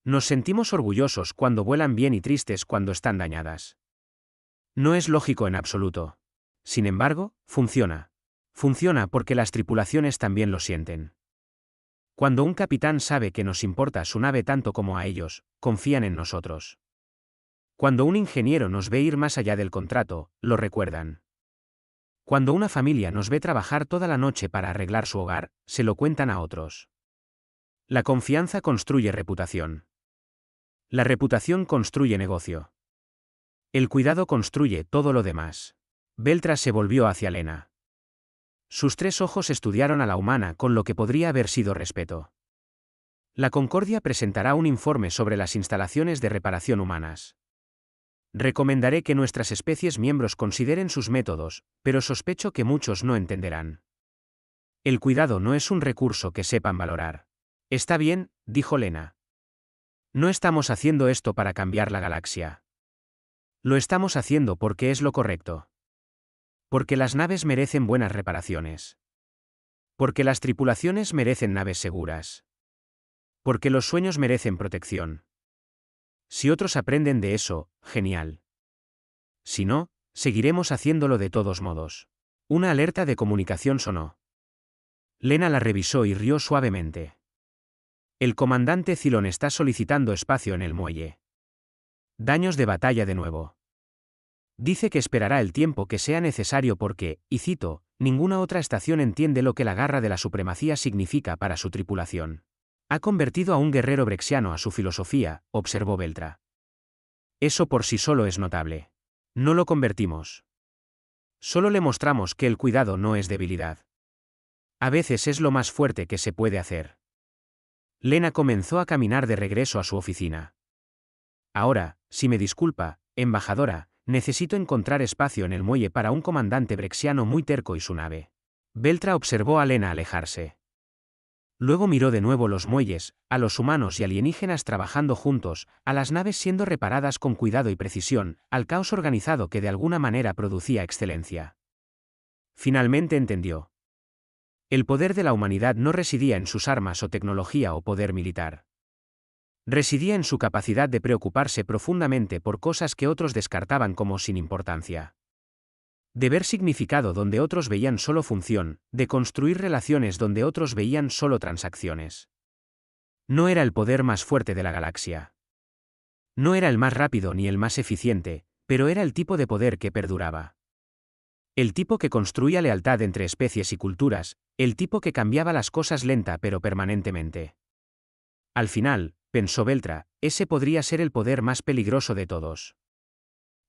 Nos sentimos orgullosos cuando vuelan bien y tristes cuando están dañadas. No es lógico en absoluto. Sin embargo, funciona. Funciona porque las tripulaciones también lo sienten. Cuando un capitán sabe que nos importa su nave tanto como a ellos, confían en nosotros. Cuando un ingeniero nos ve ir más allá del contrato, lo recuerdan. Cuando una familia nos ve trabajar toda la noche para arreglar su hogar, se lo cuentan a otros. La confianza construye reputación. La reputación construye negocio. El cuidado construye todo lo demás. Beltra se volvió hacia Lena. Sus 3 ojos estudiaron a la humana con lo que podría haber sido respeto. La Concordia presentará un informe sobre las instalaciones de reparación humanas. Recomendaré que nuestras especies miembros consideren sus métodos, pero sospecho que muchos no entenderán. El cuidado no es un recurso que sepan valorar. Está bien, dijo Lena. No estamos haciendo esto para cambiar la galaxia. Lo estamos haciendo porque es lo correcto. Porque las naves merecen buenas reparaciones. Porque las tripulaciones merecen naves seguras. Porque los sueños merecen protección. Si otros aprenden de eso, genial. Si no, seguiremos haciéndolo de todos modos. Una alerta de comunicación sonó. Lena la revisó y rió suavemente. El comandante Cylon está solicitando espacio en el muelle. Daños de batalla de nuevo. Dice que esperará el tiempo que sea necesario porque, y cito, ninguna otra estación entiende lo que la garra de la supremacía significa para su tripulación. Ha convertido a un guerrero brexiano a su filosofía, observó Beltra. Eso por sí solo es notable. No lo convertimos. Solo le mostramos que el cuidado no es debilidad. A veces es lo más fuerte que se puede hacer. Lena comenzó a caminar de regreso a su oficina. Ahora, si me disculpa, Embajadora, necesito encontrar espacio en el muelle para un comandante brexiano muy terco y su nave. Beltra observó a Lena alejarse. Luego miró de nuevo los muelles, a los humanos y alienígenas trabajando juntos, a las naves siendo reparadas con cuidado y precisión, al caos organizado que de alguna manera producía excelencia. Finalmente entendió. El poder de la humanidad no residía en sus armas o tecnología o poder militar. Residía en su capacidad de preocuparse profundamente por cosas que otros descartaban como sin importancia. De ver significado donde otros veían solo función, de construir relaciones donde otros veían solo transacciones. No era el poder más fuerte de la galaxia. No era el más rápido ni el más eficiente, pero era el tipo de poder que perduraba. El tipo que construía lealtad entre especies y culturas, el tipo que cambiaba las cosas lenta pero permanentemente. Al final, pensó Beltra, ese podría ser el poder más peligroso de todos.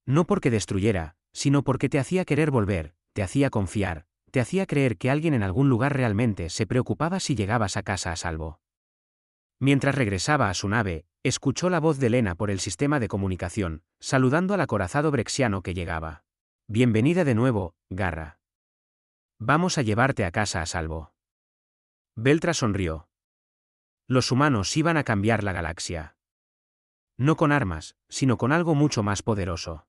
No porque destruyera, sino porque te hacía querer volver, te hacía confiar, te hacía creer que alguien en algún lugar realmente se preocupaba si llegabas a casa a salvo. Mientras regresaba a su nave, escuchó la voz de Lena por el sistema de comunicación, saludando al acorazado brexiano que llegaba. Bienvenida de nuevo, Garra. Vamos a llevarte a casa a salvo. Beltra sonrió. Los humanos iban a cambiar la galaxia. No con armas, sino con algo mucho más poderoso.